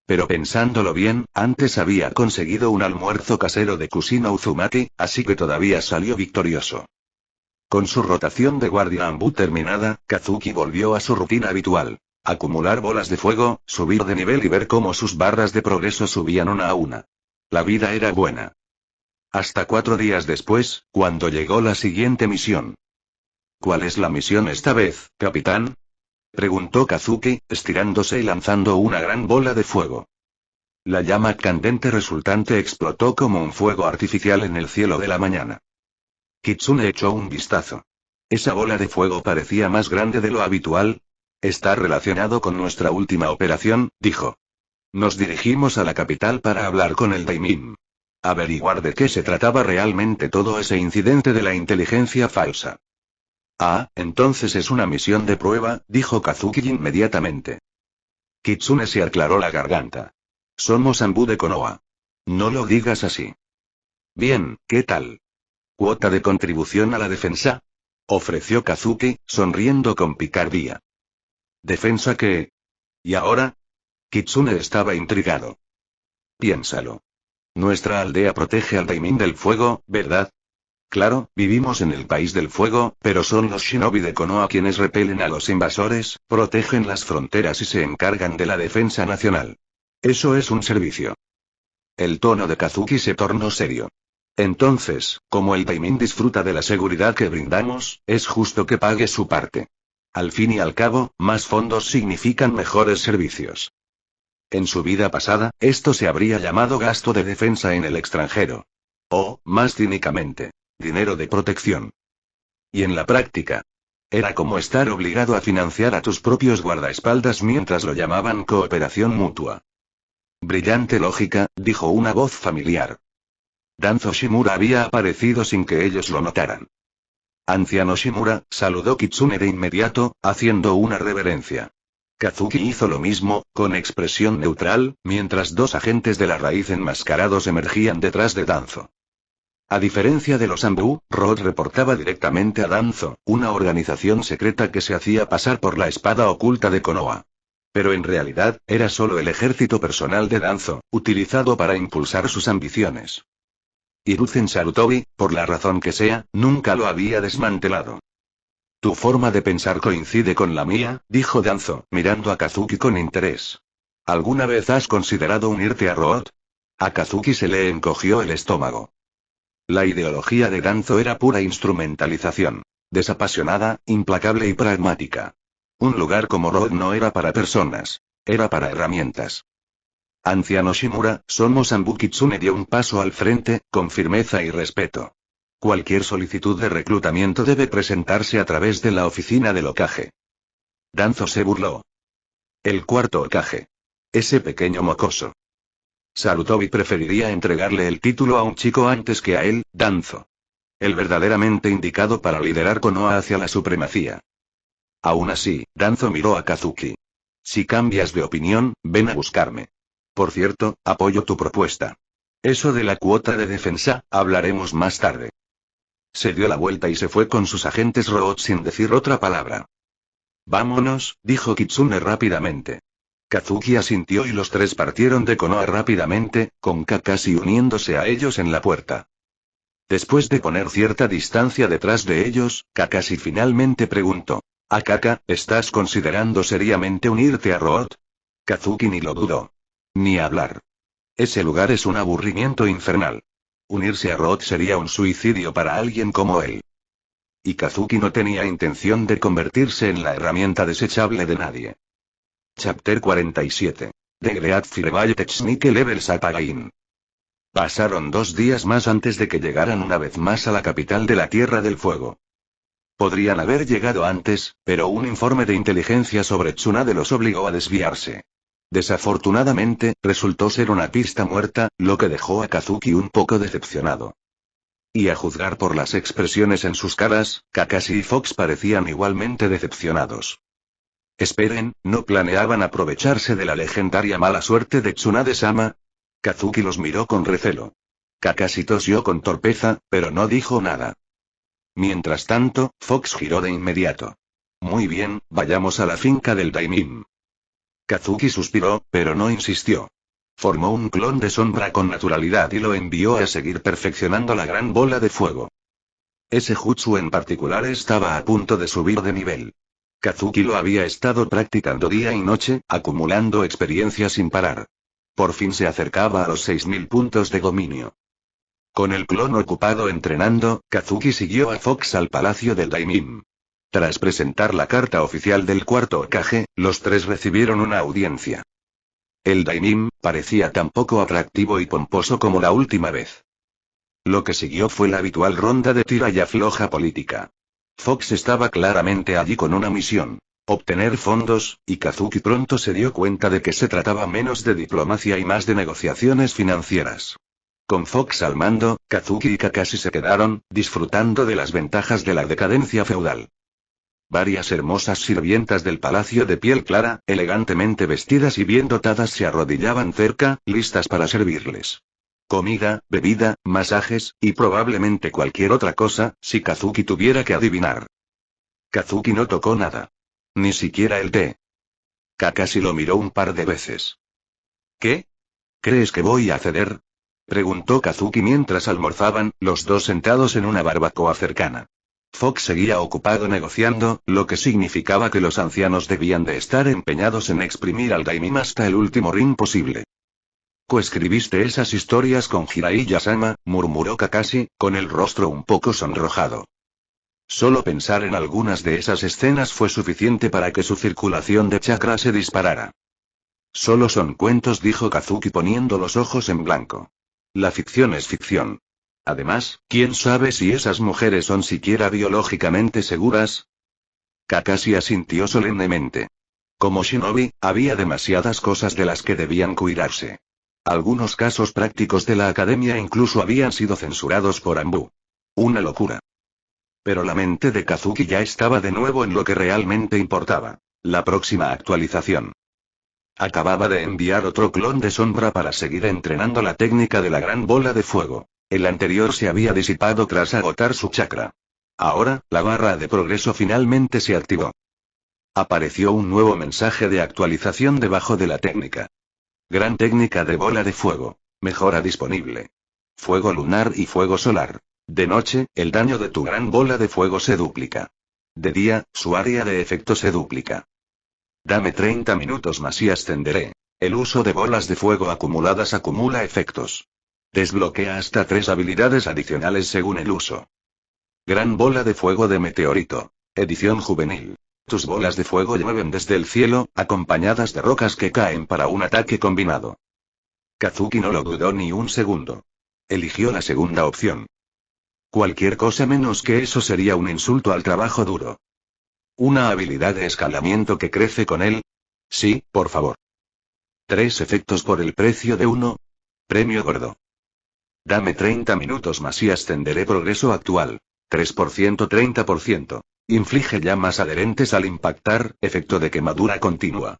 B: Pero pensándolo bien, antes había conseguido un almuerzo casero de Kusino Uzumaki, así que todavía salió victorioso. Con su rotación de guardia Anbu terminada, Kazuki volvió a su rutina habitual. Acumular bolas de fuego, subir de nivel y ver cómo sus barras de progreso subían una a una. La vida era buena. Hasta 4 días después, cuando llegó la siguiente misión. ¿Cuál es la misión esta vez, capitán? Preguntó Kazuki, estirándose y lanzando una gran bola de fuego. La llama candente resultante explotó como un fuego artificial en el cielo de la mañana. Kitsune echó un vistazo. Esa bola de fuego parecía más grande de lo habitual. Está relacionado con nuestra última operación, dijo. Nos dirigimos a la capital para hablar con el daimon. Averiguar de qué se trataba realmente todo ese incidente de la inteligencia falsa. Ah, entonces es una misión de prueba, dijo Kazuki inmediatamente. Kitsune se aclaró la garganta. Somos Anbu de Konoha. No lo digas así. Bien, ¿qué tal? ¿Cuota de contribución a la defensa? Ofreció Kazuki, sonriendo con picardía. ¿Defensa qué? ¿Y ahora? Kitsune estaba intrigado. Piénsalo. Nuestra aldea protege al daimon del fuego, ¿verdad? Claro, vivimos en el país del fuego, pero son los shinobi de Konoha quienes repelen a los invasores, protegen las fronteras y se encargan de la defensa nacional. Eso es un servicio. El tono de Kazuki se tornó serio. Entonces, como el daimon disfruta de la seguridad que brindamos, es justo que pague su parte. Al fin y al cabo, más fondos significan mejores servicios. En su vida pasada, esto se habría llamado gasto de defensa en el extranjero. O, más cínicamente, dinero de protección. Y en la práctica, era como estar obligado a financiar a tus propios guardaespaldas mientras lo llamaban cooperación mutua. Brillante lógica, dijo una voz familiar. Danzo Shimura había aparecido sin que ellos lo notaran. Anciano Shimura, saludó Kitsune de inmediato, haciendo una reverencia. Kazuki hizo lo mismo, con expresión neutral, mientras dos agentes de la raíz enmascarados emergían detrás de Danzo. A diferencia de los Anbu, Rod reportaba directamente a Danzo, una organización secreta que se hacía pasar por la espada oculta de Konoha. Pero en realidad, era solo el ejército personal de Danzo, utilizado para impulsar sus ambiciones. Hiruzen Sarutobi, por la razón que sea, nunca lo había desmantelado. Tu forma de pensar coincide con la mía, dijo Danzo, mirando a Kazuki con interés. ¿Alguna vez has considerado unirte a Rod? A Kazuki se le encogió el estómago. La ideología de Danzo era pura instrumentalización. Desapasionada, implacable y pragmática. Un lugar como Rod no era para personas. Era para herramientas. Anciano Shimura, somos Anbu. Kitsune dio un paso al frente, con firmeza y respeto. Cualquier solicitud de reclutamiento debe presentarse a través de la oficina del Hokage. Danzo se burló. El cuarto Hokage. Ese pequeño mocoso. Sarutobi preferiría entregarle el título a un chico antes que a él, Danzo. El verdaderamente indicado para liderar Konoha hacia la supremacía. Aún así, Danzo miró a Kazuki. Si cambias de opinión, ven a buscarme. Por cierto, apoyo tu propuesta. Eso de la cuota de defensa, hablaremos más tarde. Se dio la vuelta y se fue con sus agentes Root sin decir otra palabra. Vámonos, dijo Kitsune rápidamente. Kazuki asintió y los tres partieron de Konoha rápidamente, con Kakashi uniéndose a ellos en la puerta. Después de poner cierta distancia detrás de ellos, Kakashi finalmente preguntó. Akaka, ¿estás considerando seriamente unirte a Root? Kazuki ni lo dudó. Ni hablar. Ese lugar es un aburrimiento infernal. Unirse a Root sería un suicidio para alguien como él. Y Kazuki no tenía intención de convertirse en la herramienta desechable de nadie. Chapter 47. The Great Fireball Technique Level Sapagain. Pasaron 2 días más antes de que llegaran una vez más a la capital de la Tierra del Fuego. Podrían haber llegado antes, pero un informe de inteligencia sobre Tsunade los obligó a desviarse. Desafortunadamente, resultó ser una pista muerta, lo que dejó a Kazuki un poco decepcionado. Y a juzgar por las expresiones en sus caras, Kakashi y Fox parecían igualmente decepcionados. Esperen, ¿no planeaban aprovecharse de la legendaria mala suerte de Tsunade-sama? Kazuki los miró con recelo. Kakashi tosió con torpeza, pero no dijo nada. Mientras tanto, Fox giró de inmediato. Muy bien, vayamos a la finca del Daimim. Kazuki suspiró, pero no insistió. Formó un clon de sombra con naturalidad y lo envió a seguir perfeccionando la gran bola de fuego. Ese jutsu en particular estaba a punto de subir de nivel. Kazuki lo había estado practicando día y noche, acumulando experiencia sin parar. Por fin se acercaba a los 6000 puntos de dominio. Con el clon ocupado entrenando, Kazuki siguió a Fox al palacio del Daimim. Tras presentar la carta oficial del cuarto Hokage, los tres recibieron una audiencia. El Daimim parecía tan poco atractivo y pomposo como la última vez. Lo que siguió fue la habitual ronda de tira y afloja política. Fox estaba claramente allí con una misión: obtener fondos, y Kazuki pronto se dio cuenta de que se trataba menos de diplomacia y más de negociaciones financieras. Con Fox al mando, Kazuki y Kakashi se quedaron, disfrutando de las ventajas de la decadencia feudal. Varias hermosas sirvientas del palacio de piel clara, elegantemente vestidas y bien dotadas, se arrodillaban cerca, listas para servirles. Comida, bebida, masajes, y probablemente cualquier otra cosa, si Kazuki tuviera que adivinar. Kazuki no tocó nada. Ni siquiera el té. Kakashi lo miró un par de veces. ¿Qué? ¿Crees que voy a ceder? Preguntó Kazuki mientras almorzaban, los dos sentados en una barbacoa cercana. Fox seguía ocupado negociando, lo que significaba que los ancianos debían de estar empeñados en exprimir al Daimim hasta el último rin posible. ¿Coescribiste esas historias con Jiraiya-sama? Murmuró Kakashi, con el rostro un poco sonrojado. Solo pensar en algunas de esas escenas fue suficiente para que su circulación de chakra se disparara. Solo son cuentos, dijo Kazuki poniendo los ojos en blanco. La ficción es ficción. Además, ¿quién sabe si esas mujeres son siquiera biológicamente seguras? Kakashi asintió solemnemente. Como shinobi, había demasiadas cosas de las que debían cuidarse. Algunos casos prácticos de la academia incluso habían sido censurados por Anbu. Una locura. Pero la mente de Kazuki ya estaba de nuevo en lo que realmente importaba: La próxima actualización. Acababa de enviar otro clon de sombra para seguir entrenando la técnica de la gran bola de fuego. El anterior se había disipado tras agotar su chakra. Ahora, la barra de progreso finalmente se activó. Apareció un nuevo mensaje de actualización debajo de la técnica. Gran técnica de bola de fuego. Mejora disponible. Fuego lunar y fuego solar. De noche, el daño de tu gran bola de fuego se duplica. De día, su área de efecto se duplica. Dame 30 minutos más y ascenderé. El uso de bolas de fuego acumuladas acumula efectos. Desbloquea hasta 3 habilidades adicionales según el uso. Gran bola de fuego de meteorito. Edición juvenil. Tus bolas de fuego llueven desde el cielo, acompañadas de rocas que caen para un ataque combinado. Kazuki no lo dudó ni un segundo. Eligió la segunda opción. Cualquier cosa menos que eso sería un insulto al trabajo duro. ¿Una habilidad de escalamiento que crece con él? Sí, por favor. 3 efectos por el precio de 1. Premio gordo. Dame 30 minutos más y ascenderé progreso actual. 3% 30%. Inflige llamas adherentes al impactar, efecto de quemadura continua.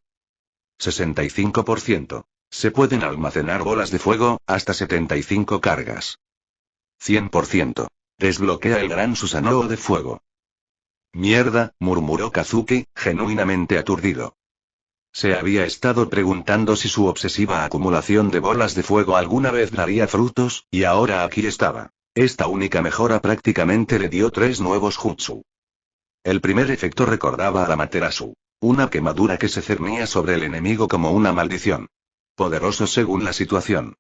B: 65%. Se pueden almacenar bolas de fuego, hasta 75 cargas. 100%. Desbloquea el gran Susanoo de fuego. Mierda, murmuró Kazuki, genuinamente aturdido. Se había estado preguntando si su obsesiva acumulación de bolas de fuego alguna vez daría frutos, y ahora aquí estaba. Esta única mejora prácticamente le dio 3 nuevos jutsu. El primer efecto recordaba a la Materasu. Una quemadura que se cernía sobre el enemigo como una maldición. Poderoso según la situación.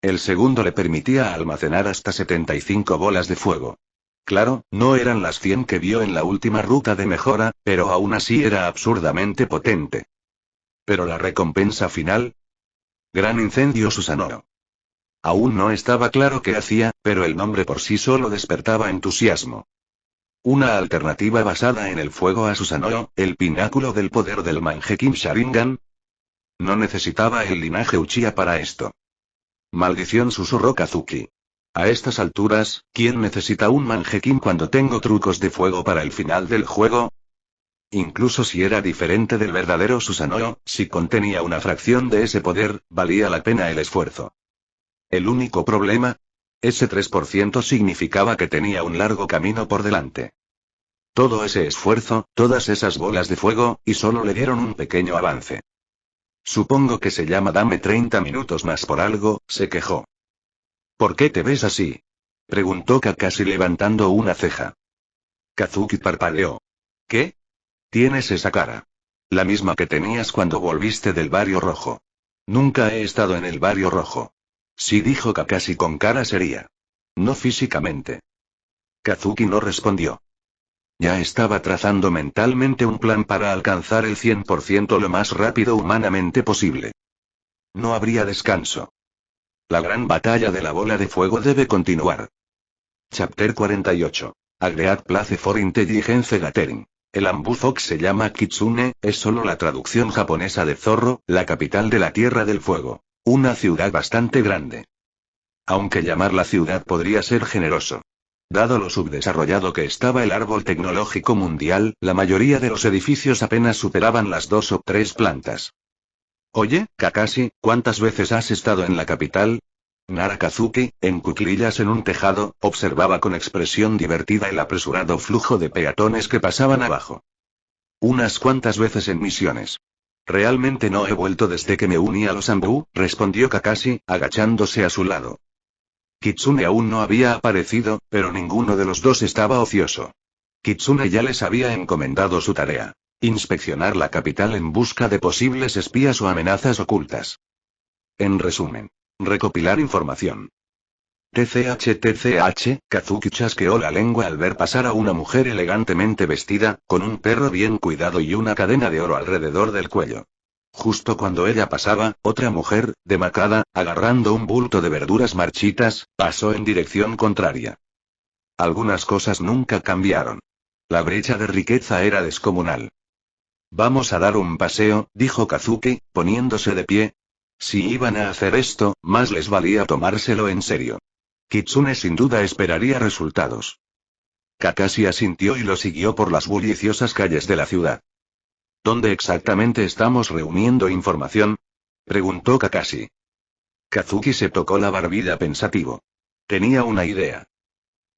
B: El segundo le permitía almacenar hasta 75 bolas de fuego. Claro, no eran las 100 que vio en la última ruta de mejora, pero aún así era absurdamente potente. ¿Pero la recompensa final? Gran incendio Susanoo. Aún no estaba claro qué hacía, pero el nombre por sí solo despertaba entusiasmo. Una alternativa basada en el fuego a Susanoo, el pináculo del poder del Mangekyou Sharingan. No necesitaba el linaje Uchiha para esto. Maldición, susurró Kazuki. A estas alturas, ¿quién necesita un Mangekyou cuando tengo trucos de fuego para el final del juego? Incluso si era diferente del verdadero Susanoo, si contenía una fracción de ese poder, valía la pena el esfuerzo. El único problema, ese 3% significaba que tenía un largo camino por delante. Todo ese esfuerzo, todas esas bolas de fuego, y solo le dieron un pequeño avance. Supongo que se llama dame 30 minutos más por algo, se quejó. ¿Por qué te ves así? Preguntó Kakashi levantando una ceja. Kazuki parpadeó. ¿Qué? Tienes esa cara. La misma que tenías cuando volviste del Barrio Rojo. Nunca he estado en el Barrio Rojo. Sí, dijo Kakashi con cara seria. No físicamente. Kazuki no respondió. Ya estaba trazando mentalmente un plan para alcanzar el 100% lo más rápido humanamente posible. No habría descanso. La gran batalla de la bola de fuego debe continuar. Chapter 48. Agreed Place for Intelligence Gathering. El Ambu Fox se llama Kitsune, es solo la traducción japonesa de Zorro, la capital de la Tierra del Fuego. Una ciudad bastante grande. Aunque llamar la ciudad podría ser generoso. Dado lo subdesarrollado que estaba el árbol tecnológico mundial, la mayoría de los edificios apenas superaban las 2 o 3 plantas. Oye, Kakashi, ¿cuántas veces has estado en la capital? Nara Kazuki, en cuclillas en un tejado, observaba con expresión divertida el apresurado flujo de peatones que pasaban abajo. Unas cuantas veces en misiones. Realmente no he vuelto desde que me uní a los Ambu, respondió Kakashi, agachándose a su lado. Kitsune aún no había aparecido, pero ninguno de los dos estaba ocioso. Kitsune ya les había encomendado su tarea. Inspeccionar la capital en busca de posibles espías o amenazas ocultas. En resumen. Recopilar información. TCH, Kazuki chasqueó la lengua al ver pasar a una mujer elegantemente vestida, con un perro bien cuidado y una cadena de oro alrededor del cuello. Justo cuando ella pasaba, otra mujer, demacrada, agarrando un bulto de verduras marchitas, pasó en dirección contraria. Algunas cosas nunca cambiaron. La brecha de riqueza era descomunal. Vamos a dar un paseo, dijo Kazuki, poniéndose de pie. Si iban a hacer esto, más les valía tomárselo en serio. Kitsune sin duda esperaría resultados. Kakashi asintió y lo siguió por las bulliciosas calles de la ciudad. ¿Dónde exactamente estamos reuniendo información? Preguntó Kakashi. Kazuki se tocó la barbilla pensativo. Tenía una idea.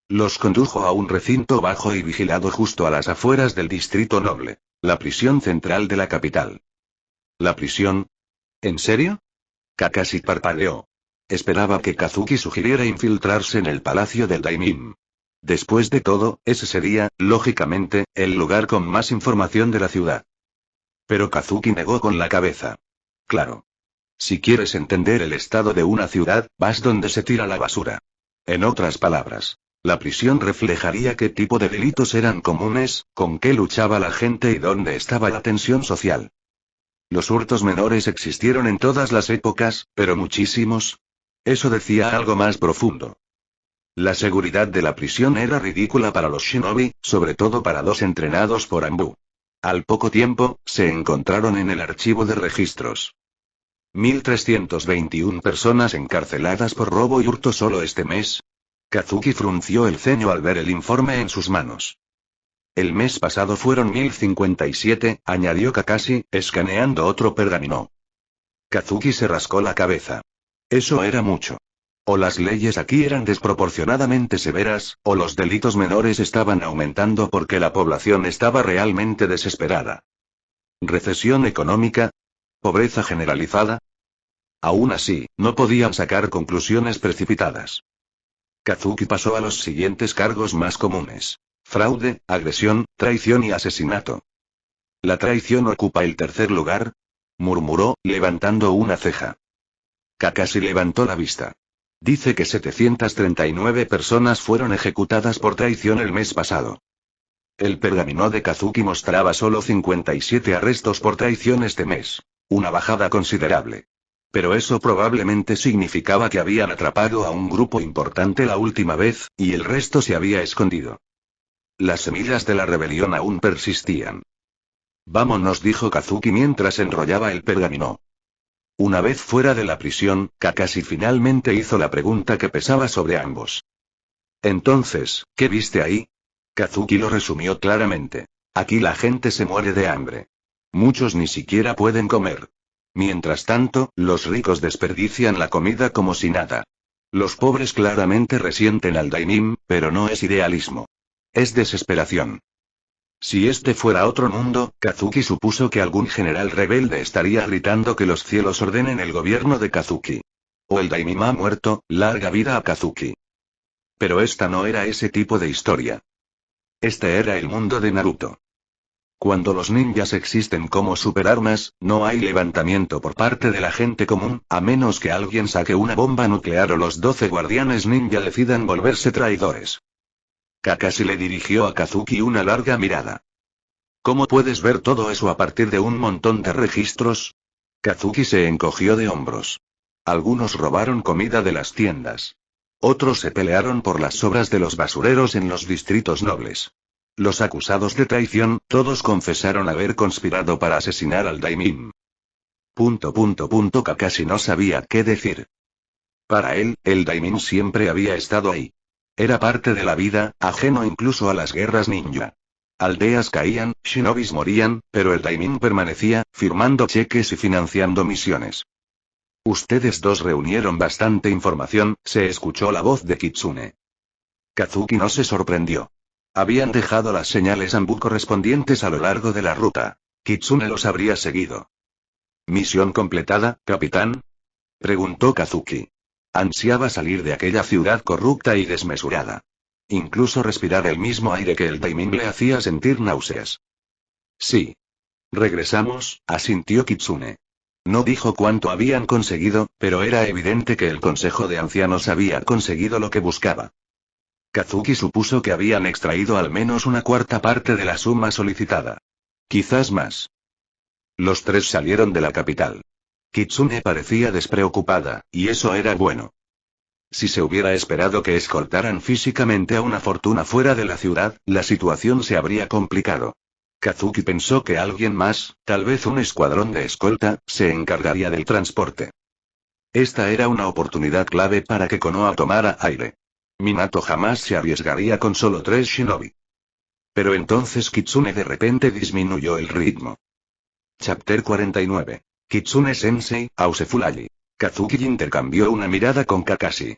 B: Los condujo a un recinto bajo y vigilado justo a las afueras del distrito noble, la prisión central de la capital. ¿La prisión? ¿En serio? Kakashi parpadeó. Esperaba que Kazuki sugiriera infiltrarse en el palacio del Daimim. Después de todo, ese sería, lógicamente, el lugar con más información de la ciudad. Pero Kazuki negó con la cabeza. Claro. Si quieres entender el estado de una ciudad, vas donde se tira la basura. En otras palabras, la prisión reflejaría qué tipo de delitos eran comunes, con qué luchaba la gente y dónde estaba la tensión social. Los hurtos menores existieron en todas las épocas, pero muchísimos. Eso decía algo más profundo. La seguridad de la prisión era ridícula para los shinobi, sobre todo para dos entrenados por Anbu. Al poco tiempo, se encontraron en el archivo de registros. 1.321 personas encarceladas por robo y hurto solo este mes. Kazuki frunció el ceño al ver el informe en sus manos. El mes pasado fueron 1057, añadió Kakashi, escaneando otro pergamino. Kazuki se rascó la cabeza. Eso era mucho. O las leyes aquí eran desproporcionadamente severas, o los delitos menores estaban aumentando porque la población estaba realmente desesperada. ¿Recesión económica? ¿Pobreza generalizada? Aún así, no podían sacar conclusiones precipitadas. Kazuki pasó a los siguientes cargos más comunes: fraude, agresión, traición y asesinato. ¿La traición ocupa el tercer lugar?, murmuró, levantando una ceja. Kakashi levantó la vista. Dice que 739 personas fueron ejecutadas por traición el mes pasado. El pergamino de Kazuki mostraba solo 57 arrestos por traición este mes. Una bajada considerable. Pero eso probablemente significaba que habían atrapado a un grupo importante la última vez, y el resto se había escondido. Las semillas de la rebelión aún persistían. Vámonos, dijo Kazuki mientras enrollaba el pergamino. Una vez fuera de la prisión, Kakashi finalmente hizo la pregunta que pesaba sobre ambos. Entonces, ¿qué viste ahí? Kazuki lo resumió claramente. Aquí la gente se muere de hambre. Muchos ni siquiera pueden comer. Mientras tanto, los ricos desperdician la comida como si nada. Los pobres claramente resienten al Daimim, pero no es idealismo. Es desesperación. Si este fuera otro mundo, Kazuki supuso que algún general rebelde estaría gritando que los cielos ordenen el gobierno de Kazuki. O el Daimim ha muerto, larga vida a Kazuki. Pero esta no era ese tipo de historia. Este era el mundo de Naruto. Cuando los ninjas existen como superarmas, no hay levantamiento por parte de la gente común, a menos que alguien saque una bomba nuclear o los 12 guardianes ninja decidan volverse traidores. Kakashi le dirigió a Kazuki una larga mirada. ¿Cómo puedes ver todo eso a partir de un montón de registros? Kazuki se encogió de hombros. Algunos robaron comida de las tiendas. Otros se pelearon por las sobras de los basureros en los distritos nobles. Los acusados de traición, todos confesaron haber conspirado para asesinar al Daimim. Kakashi no sabía qué decir. Para él, el Daimim siempre había estado ahí. Era parte de la vida, ajeno incluso a las guerras ninja. Aldeas caían, shinobis morían, pero el Daimim permanecía, firmando cheques y financiando misiones. Ustedes dos reunieron bastante información, se escuchó la voz de Kitsune. Kazuki no se sorprendió. Habían dejado las señales Anbu correspondientes a lo largo de la ruta. Kitsune los habría seguido. ¿Misión completada, capitán?, preguntó Kazuki. Ansiaba salir de aquella ciudad corrupta y desmesurada. Incluso respirar el mismo aire que el Daimim le hacía sentir náuseas. Sí. Regresamos, asintió Kitsune. No dijo cuánto habían conseguido, pero era evidente que el Consejo de Ancianos había conseguido lo que buscaba. Kazuki supuso que habían extraído al menos una cuarta parte de la suma solicitada. Quizás más. Los tres salieron de la capital. Kitsune parecía despreocupada, y eso era bueno. Si se hubiera esperado que escoltaran físicamente a una fortuna fuera de la ciudad, la situación se habría complicado. Kazuki pensó que alguien más, tal vez un escuadrón de escolta, se encargaría del transporte. Esta era una oportunidad clave para que Konoha tomara aire. Minato jamás se arriesgaría con solo 3 shinobi. Pero entonces Kitsune de repente disminuyó el ritmo. Chapter 49. Kitsune Sensei, Ausefulagi. Kazuki intercambió una mirada con Kakashi.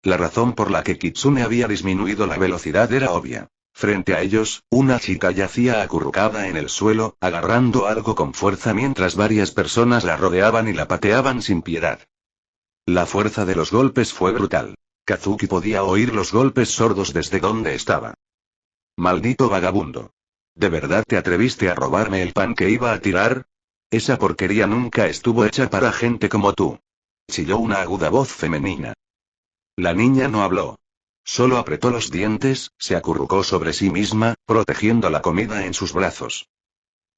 B: La razón por la que Kitsune había disminuido la velocidad era obvia. Frente a ellos, una chica yacía acurrucada en el suelo, agarrando algo con fuerza mientras varias personas la rodeaban y la pateaban sin piedad. La fuerza de los golpes fue brutal. Kazuki podía oír los golpes sordos desde donde estaba. Maldito vagabundo. ¿De verdad te atreviste a robarme el pan que iba a tirar? Esa porquería nunca estuvo hecha para gente como tú. Chilló una aguda voz femenina. La niña no habló. Solo apretó los dientes, se acurrucó sobre sí misma, protegiendo la comida en sus brazos.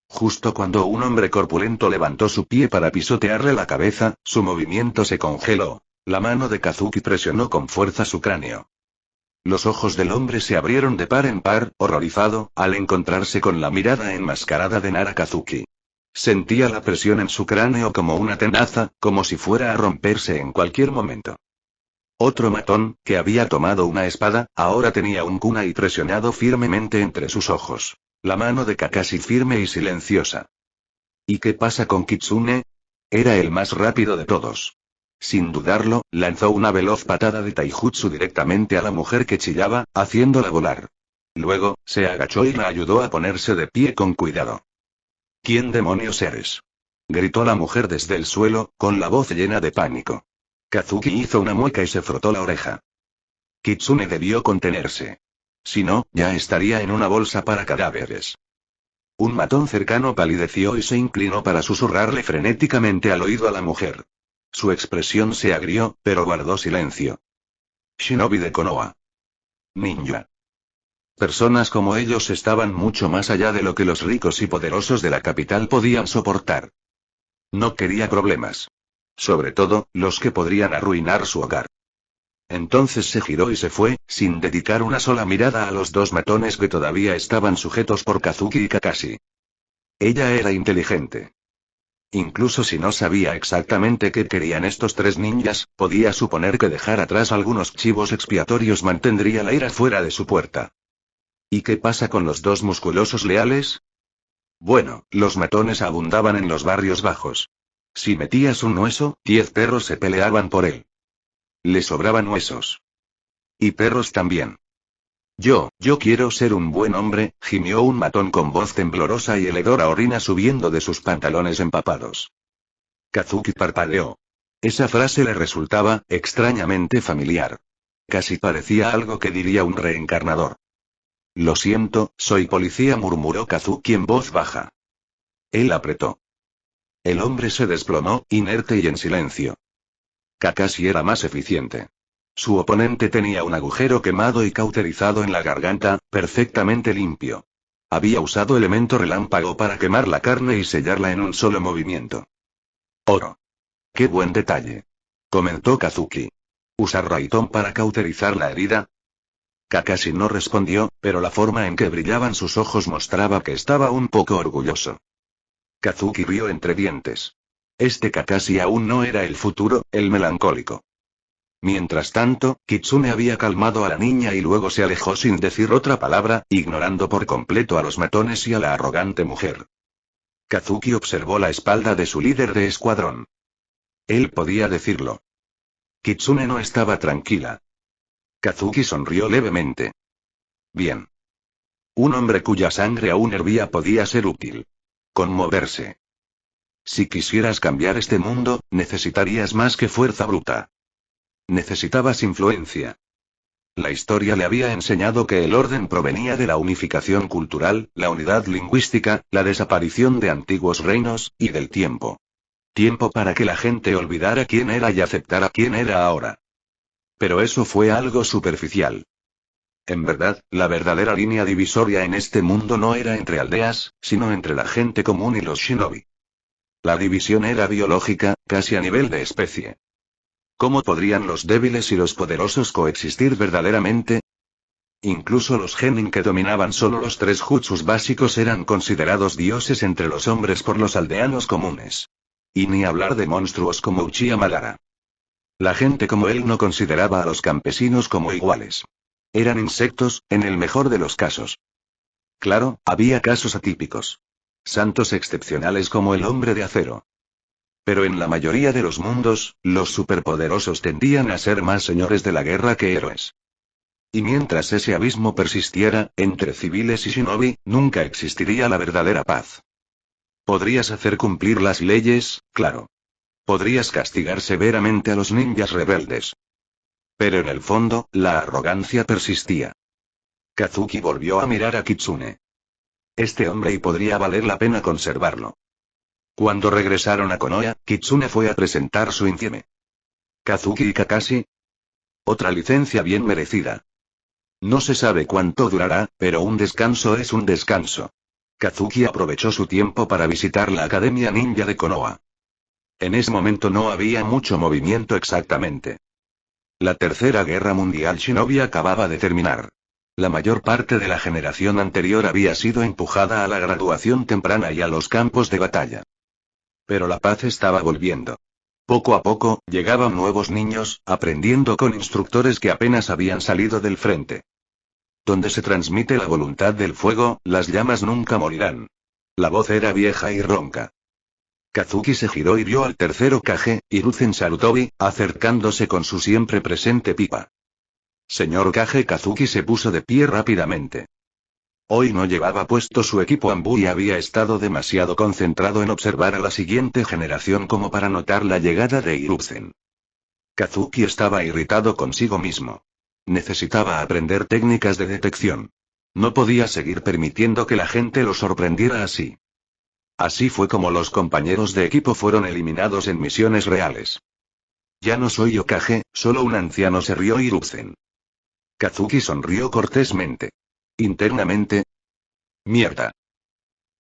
B: Justo cuando un hombre corpulento levantó su pie para pisotearle la cabeza, su movimiento se congeló. La mano de Kazuki presionó con fuerza su cráneo. Los ojos del hombre se abrieron de par en par, horrorizado, al encontrarse con la mirada enmascarada de Nara Kazuki. Sentía la presión en su cráneo como una tenaza, como si fuera a romperse en cualquier momento. Otro matón, que había tomado una espada, ahora tenía un kunai presionado firmemente entre sus ojos. La mano de Kakashi firme y silenciosa. ¿Y qué pasa con Kitsune? Era el más rápido de todos. Sin dudarlo, lanzó una veloz patada de taijutsu directamente a la mujer que chillaba, haciéndola volar. Luego, se agachó y la ayudó a ponerse de pie con cuidado. ¿Quién demonios eres? Gritó la mujer desde el suelo, con la voz llena de pánico. Kazuki hizo una mueca y se frotó la oreja. Kitsune debió contenerse. Si no, ya estaría en una bolsa para cadáveres. Un matón cercano palideció y se inclinó para susurrarle frenéticamente al oído a la mujer. Su expresión se agrió, pero guardó silencio. Shinobi de Konoha. Ninja. Personas como ellos estaban mucho más allá de lo que los ricos y poderosos de la capital podían soportar. No quería problemas. Sobre todo, los que podrían arruinar su hogar. Entonces se giró y se fue, sin dedicar una sola mirada a los dos matones que todavía estaban sujetos por Kazuki y Kakashi. Ella era inteligente. Incluso si no sabía exactamente qué querían estos tres ninjas, podía suponer que dejar atrás algunos chivos expiatorios mantendría la ira fuera de su puerta. ¿Y qué pasa con los dos musculosos leales? Bueno, los matones abundaban en los barrios bajos. Si metías un hueso, 10 perros se peleaban por él. Le sobraban huesos. Y perros también. Yo quiero ser un buen hombre, gimió un matón con voz temblorosa y el hedor a orina subiendo de sus pantalones empapados. Kazuki parpadeó. Esa frase le resultaba, extrañamente familiar. Casi parecía algo que diría un reencarnador. Lo siento, soy policía, murmuró Kazuki en voz baja. Él apretó. El hombre se desplomó, inerte y en silencio. Kakashi era más eficiente. Su oponente tenía un agujero quemado y cauterizado en la garganta, perfectamente limpio. Había usado elemento relámpago para quemar la carne y sellarla en un solo movimiento. Oro. ¡Qué buen detalle! Comentó Kazuki. ¿Usar Raiton para cauterizar la herida? Kakashi no respondió, pero la forma en que brillaban sus ojos mostraba que estaba un poco orgulloso. Kazuki rió entre dientes. Este Kakashi aún no era el futuro, el melancólico. Mientras tanto, Kitsune había calmado a la niña y luego se alejó sin decir otra palabra, ignorando por completo a los matones y a la arrogante mujer. Kazuki observó la espalda de su líder de escuadrón. Él podía decirlo. Kitsune no estaba tranquila. Kazuki sonrió levemente. Bien. Un hombre cuya sangre aún hervía podía ser útil. Conmoverse. Si quisieras cambiar este mundo, necesitarías más que fuerza bruta. Necesitabas influencia. La historia le había enseñado que el orden provenía de la unificación cultural, la unidad lingüística, la desaparición de antiguos reinos, y del tiempo. Tiempo para que la gente olvidara quién era y aceptara quién era ahora. Pero eso fue algo superficial. En verdad, la verdadera línea divisoria en este mundo no era entre aldeas, sino entre la gente común y los shinobi. La división era biológica, casi a nivel de especie. ¿Cómo podrían los débiles y los poderosos coexistir verdaderamente? Incluso los genin que dominaban solo los 3 jutsus básicos eran considerados dioses entre los hombres por los aldeanos comunes. Y ni hablar de monstruos como Uchiha Madara. La gente como él no consideraba a los campesinos como iguales. Eran insectos, en el mejor de los casos. Claro, había casos atípicos. Santos excepcionales como el hombre de acero. Pero en la mayoría de los mundos, los superpoderosos tendían a ser más señores de la guerra que héroes. Y mientras ese abismo persistiera, entre civiles y shinobi, nunca existiría la verdadera paz. Podrías hacer cumplir las leyes, claro. Podrías castigar severamente a los ninjas rebeldes. Pero en el fondo, la arrogancia persistía. Kazuki volvió a mirar a Kitsune. Este hombre y podría valer la pena conservarlo. Cuando regresaron a Konoha, Kitsune fue a presentar su insieme. Kazuki y Kakashi. Otra licencia bien merecida. No se sabe cuánto durará, pero un descanso es un descanso. Kazuki aprovechó su tiempo para visitar la Academia Ninja de Konoha. En ese momento no había mucho movimiento exactamente. La Tercera Guerra Mundial Shinobi acababa de terminar. La mayor parte de la generación anterior había sido empujada a la graduación temprana y a los campos de batalla. Pero la paz estaba volviendo. Poco a poco, llegaban nuevos niños, aprendiendo con instructores que apenas habían salido del frente. Donde se transmite la voluntad del fuego, las llamas nunca morirán. La voz era vieja y ronca. Kazuki se giró y vio al tercer Hokage, Hiruzen Sarutobi, acercándose con su siempre presente pipa. Señor Hokage. Kazuki se puso de pie rápidamente. Hoy no llevaba puesto su equipo Anbu y había estado demasiado concentrado en observar a la siguiente generación como para notar la llegada de Hiruzen. Kazuki estaba irritado consigo mismo. Necesitaba aprender técnicas de detección. No podía seguir permitiendo que la gente lo sorprendiera así. Así fue como los compañeros de equipo fueron eliminados en misiones reales. Ya no soy Hokage, solo un anciano, se rió Hiruzen. Kazuki sonrió cortésmente. Internamente. Mierda.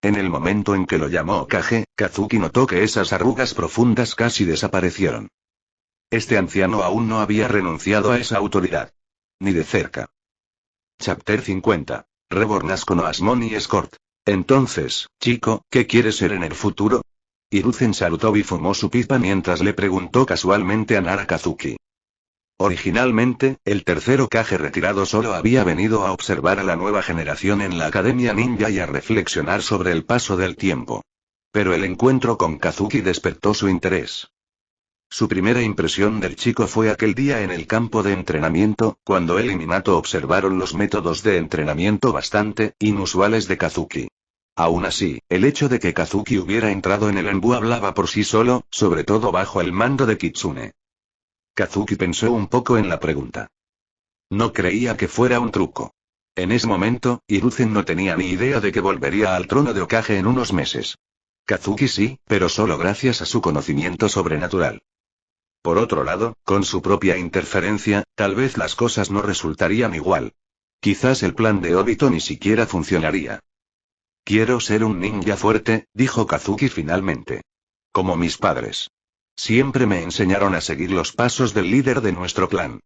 B: En el momento en que lo llamó Hokage, Kazuki notó que esas arrugas profundas casi desaparecieron. Este anciano aún no había renunciado a esa autoridad. Ni de cerca. Chapter 50. Reborn con Asmon y Escort. Entonces, chico, ¿qué quieres ser en el futuro? Hiruzen Sarutobi fumó su pipa mientras le preguntó casualmente a Nara Kazuki. Originalmente, el tercer Hokage retirado solo había venido a observar a la nueva generación en la Academia Ninja y a reflexionar sobre el paso del tiempo. Pero el encuentro con Kazuki despertó su interés. Su primera impresión del chico fue aquel día en el campo de entrenamiento, cuando él y Minato observaron los métodos de entrenamiento bastante inusuales de Kazuki. Aún así, el hecho de que Kazuki hubiera entrado en el Anbu hablaba por sí solo, sobre todo bajo el mando de Kitsune. Kazuki pensó un poco en la pregunta. No creía que fuera un truco. En ese momento, Hiruzen no tenía ni idea de que volvería al trono de Hokage en unos meses. Kazuki sí, pero solo gracias a su conocimiento sobrenatural. Por otro lado, con su propia interferencia, tal vez las cosas no resultarían igual. Quizás el plan de Obito ni siquiera funcionaría. Quiero ser un ninja fuerte, dijo Kazuki finalmente. Como mis padres. Siempre me enseñaron a seguir los pasos del líder de nuestro clan.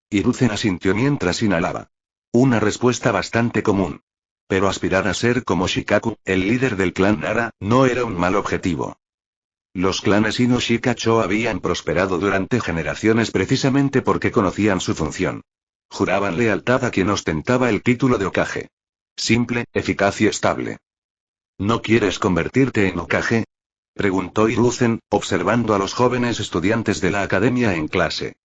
B: Hiruzen asintió mientras inhalaba. Una respuesta bastante común. Pero aspirar a ser como Shikaku, el líder del clan Nara, no era un mal objetivo. Los clanes Ino Shikacho habían prosperado durante generaciones precisamente porque conocían su función. Juraban lealtad a quien ostentaba el título de Hokage. Simple, eficaz y estable. ¿No quieres convertirte en Hokage?, preguntó Hiruzen, observando a los jóvenes estudiantes de la academia en clase.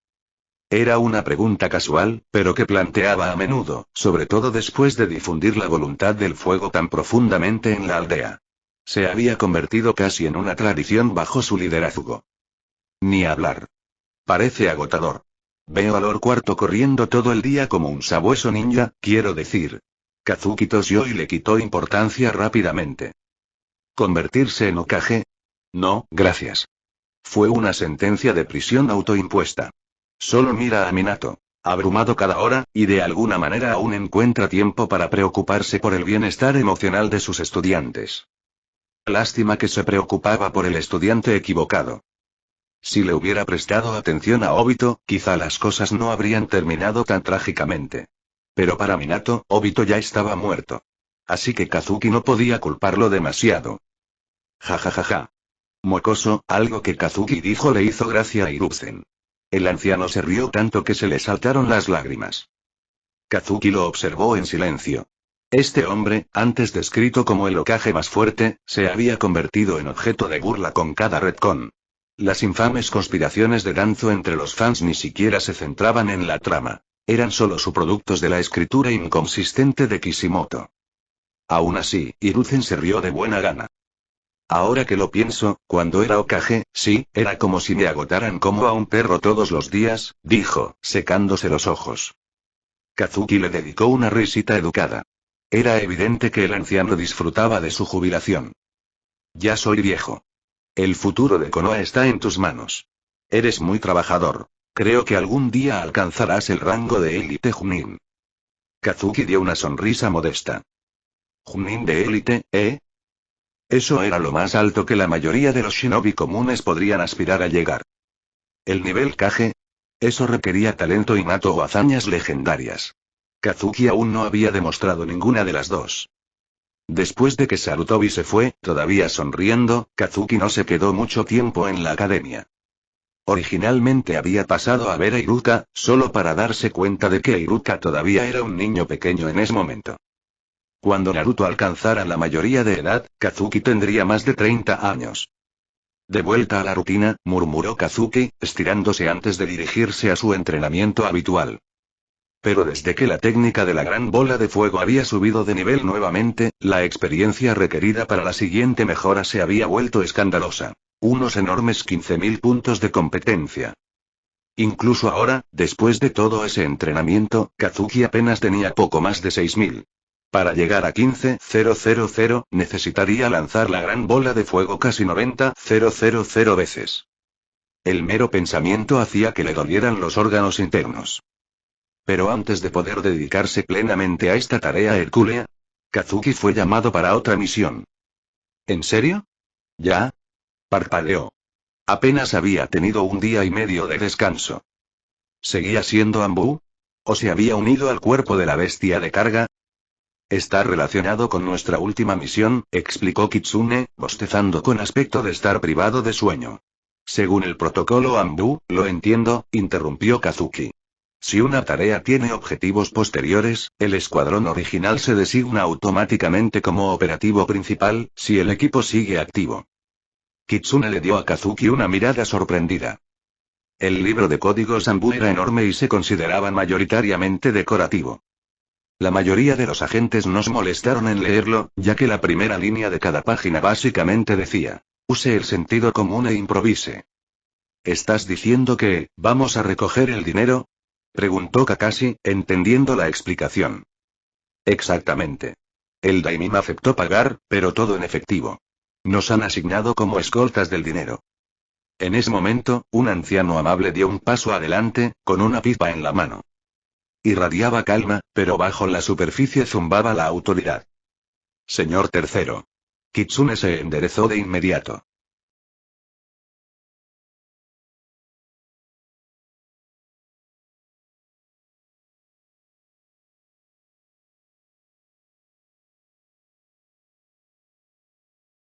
B: Era una pregunta casual, pero que planteaba a menudo, sobre todo después de difundir la voluntad del fuego tan profundamente en la aldea. Se había convertido casi en una tradición bajo su liderazgo. Ni hablar. Parece agotador. Veo a Lord Cuarto corriendo todo el día como un sabueso ninja, quiero decir. Kazuki tosió y le quitó importancia rápidamente. ¿Convertirse en Hokage? No, gracias. Fue una sentencia de prisión autoimpuesta. Solo mira a Minato. Abrumado cada hora, y de alguna manera aún encuentra tiempo para preocuparse por el bienestar emocional de sus estudiantes. Lástima que se preocupaba por el estudiante equivocado. Si le hubiera prestado atención a Obito, quizá las cosas no habrían terminado tan trágicamente. Pero para Minato, Obito ya estaba muerto. Así que Kazuki no podía culparlo demasiado. Ja. Mocoso, algo que Kazuki dijo le hizo gracia a Hiruzen. El anciano se rió tanto que se le saltaron las lágrimas. Kazuki lo observó en silencio. Este hombre, antes descrito como el Hokage más fuerte, se había convertido en objeto de burla con cada retcon. Las infames conspiraciones de Danzo entre los fans ni siquiera se centraban en la trama. Eran solo subproductos de la escritura inconsistente de Kishimoto. Aún así, Hiruzen se rió de buena gana. Ahora que lo pienso, cuando era Hokage, sí, era como si me agotaran como a un perro todos los días, dijo, secándose los ojos. Kazuki le dedicó una risita educada. Era evidente que el anciano disfrutaba de su jubilación. Ya soy viejo. El futuro de Konoha está en tus manos. Eres muy trabajador. Creo que algún día alcanzarás el rango de élite Chunin. Kazuki dio una sonrisa modesta. ¿Chunin de élite, eh? Eso era lo más alto que la mayoría de los shinobi comunes podrían aspirar a llegar. ¿El nivel Kage? Eso requería talento innato o hazañas legendarias. Kazuki aún no había demostrado ninguna de las dos. Después de que Sarutobi se fue, todavía sonriendo, Kazuki no se quedó mucho tiempo en la academia. Originalmente había pasado a ver a Iruka, solo para darse cuenta de que Iruka todavía era un niño pequeño en ese momento. Cuando Naruto alcanzara la mayoría de edad, Kazuki tendría más de 30 años. De vuelta a la rutina, murmuró Kazuki, estirándose antes de dirigirse a su entrenamiento habitual. Pero desde que la técnica de la gran bola de fuego había subido de nivel nuevamente, la experiencia requerida para la siguiente mejora se había vuelto escandalosa. Unos enormes 15.000 puntos de competencia. Incluso ahora, después de todo ese entrenamiento, Kazuki apenas tenía poco más de 6.000. Para llegar a 15.000, necesitaría lanzar la gran bola de fuego casi 90.000 veces. El mero pensamiento hacía que le dolieran los órganos internos. Pero antes de poder dedicarse plenamente a esta tarea hercúlea, Kazuki fue llamado para otra misión. ¿En serio? ¿Ya? Parpadeó. Apenas había tenido un día y medio de descanso. ¿Seguía siendo Anbu? ¿O se había unido al cuerpo de la bestia de carga? Está relacionado con nuestra última misión, explicó Kitsune, bostezando con aspecto de estar privado de sueño. Según el protocolo Anbu, lo entiendo, interrumpió Kazuki. Si una tarea tiene objetivos posteriores, el escuadrón original se designa automáticamente como operativo principal, si el equipo sigue activo. Kitsune le dio a Kazuki una mirada sorprendida. El libro de códigos Anbu era enorme y se consideraba mayoritariamente decorativo. La mayoría de los agentes nos molestaron en leerlo, ya que la primera línea de cada página básicamente decía: use el sentido común e improvise. ¿Estás diciendo que, vamos a recoger el dinero? Preguntó Kakashi, entendiendo la explicación. Exactamente. El Daimim aceptó pagar, pero todo en efectivo. Nos han asignado como escoltas del dinero. En ese momento, un anciano amable dio un paso adelante, con una pipa en la mano. Irradiaba calma, pero bajo la superficie zumbaba la autoridad. Señor tercero. Kitsune se enderezó de inmediato.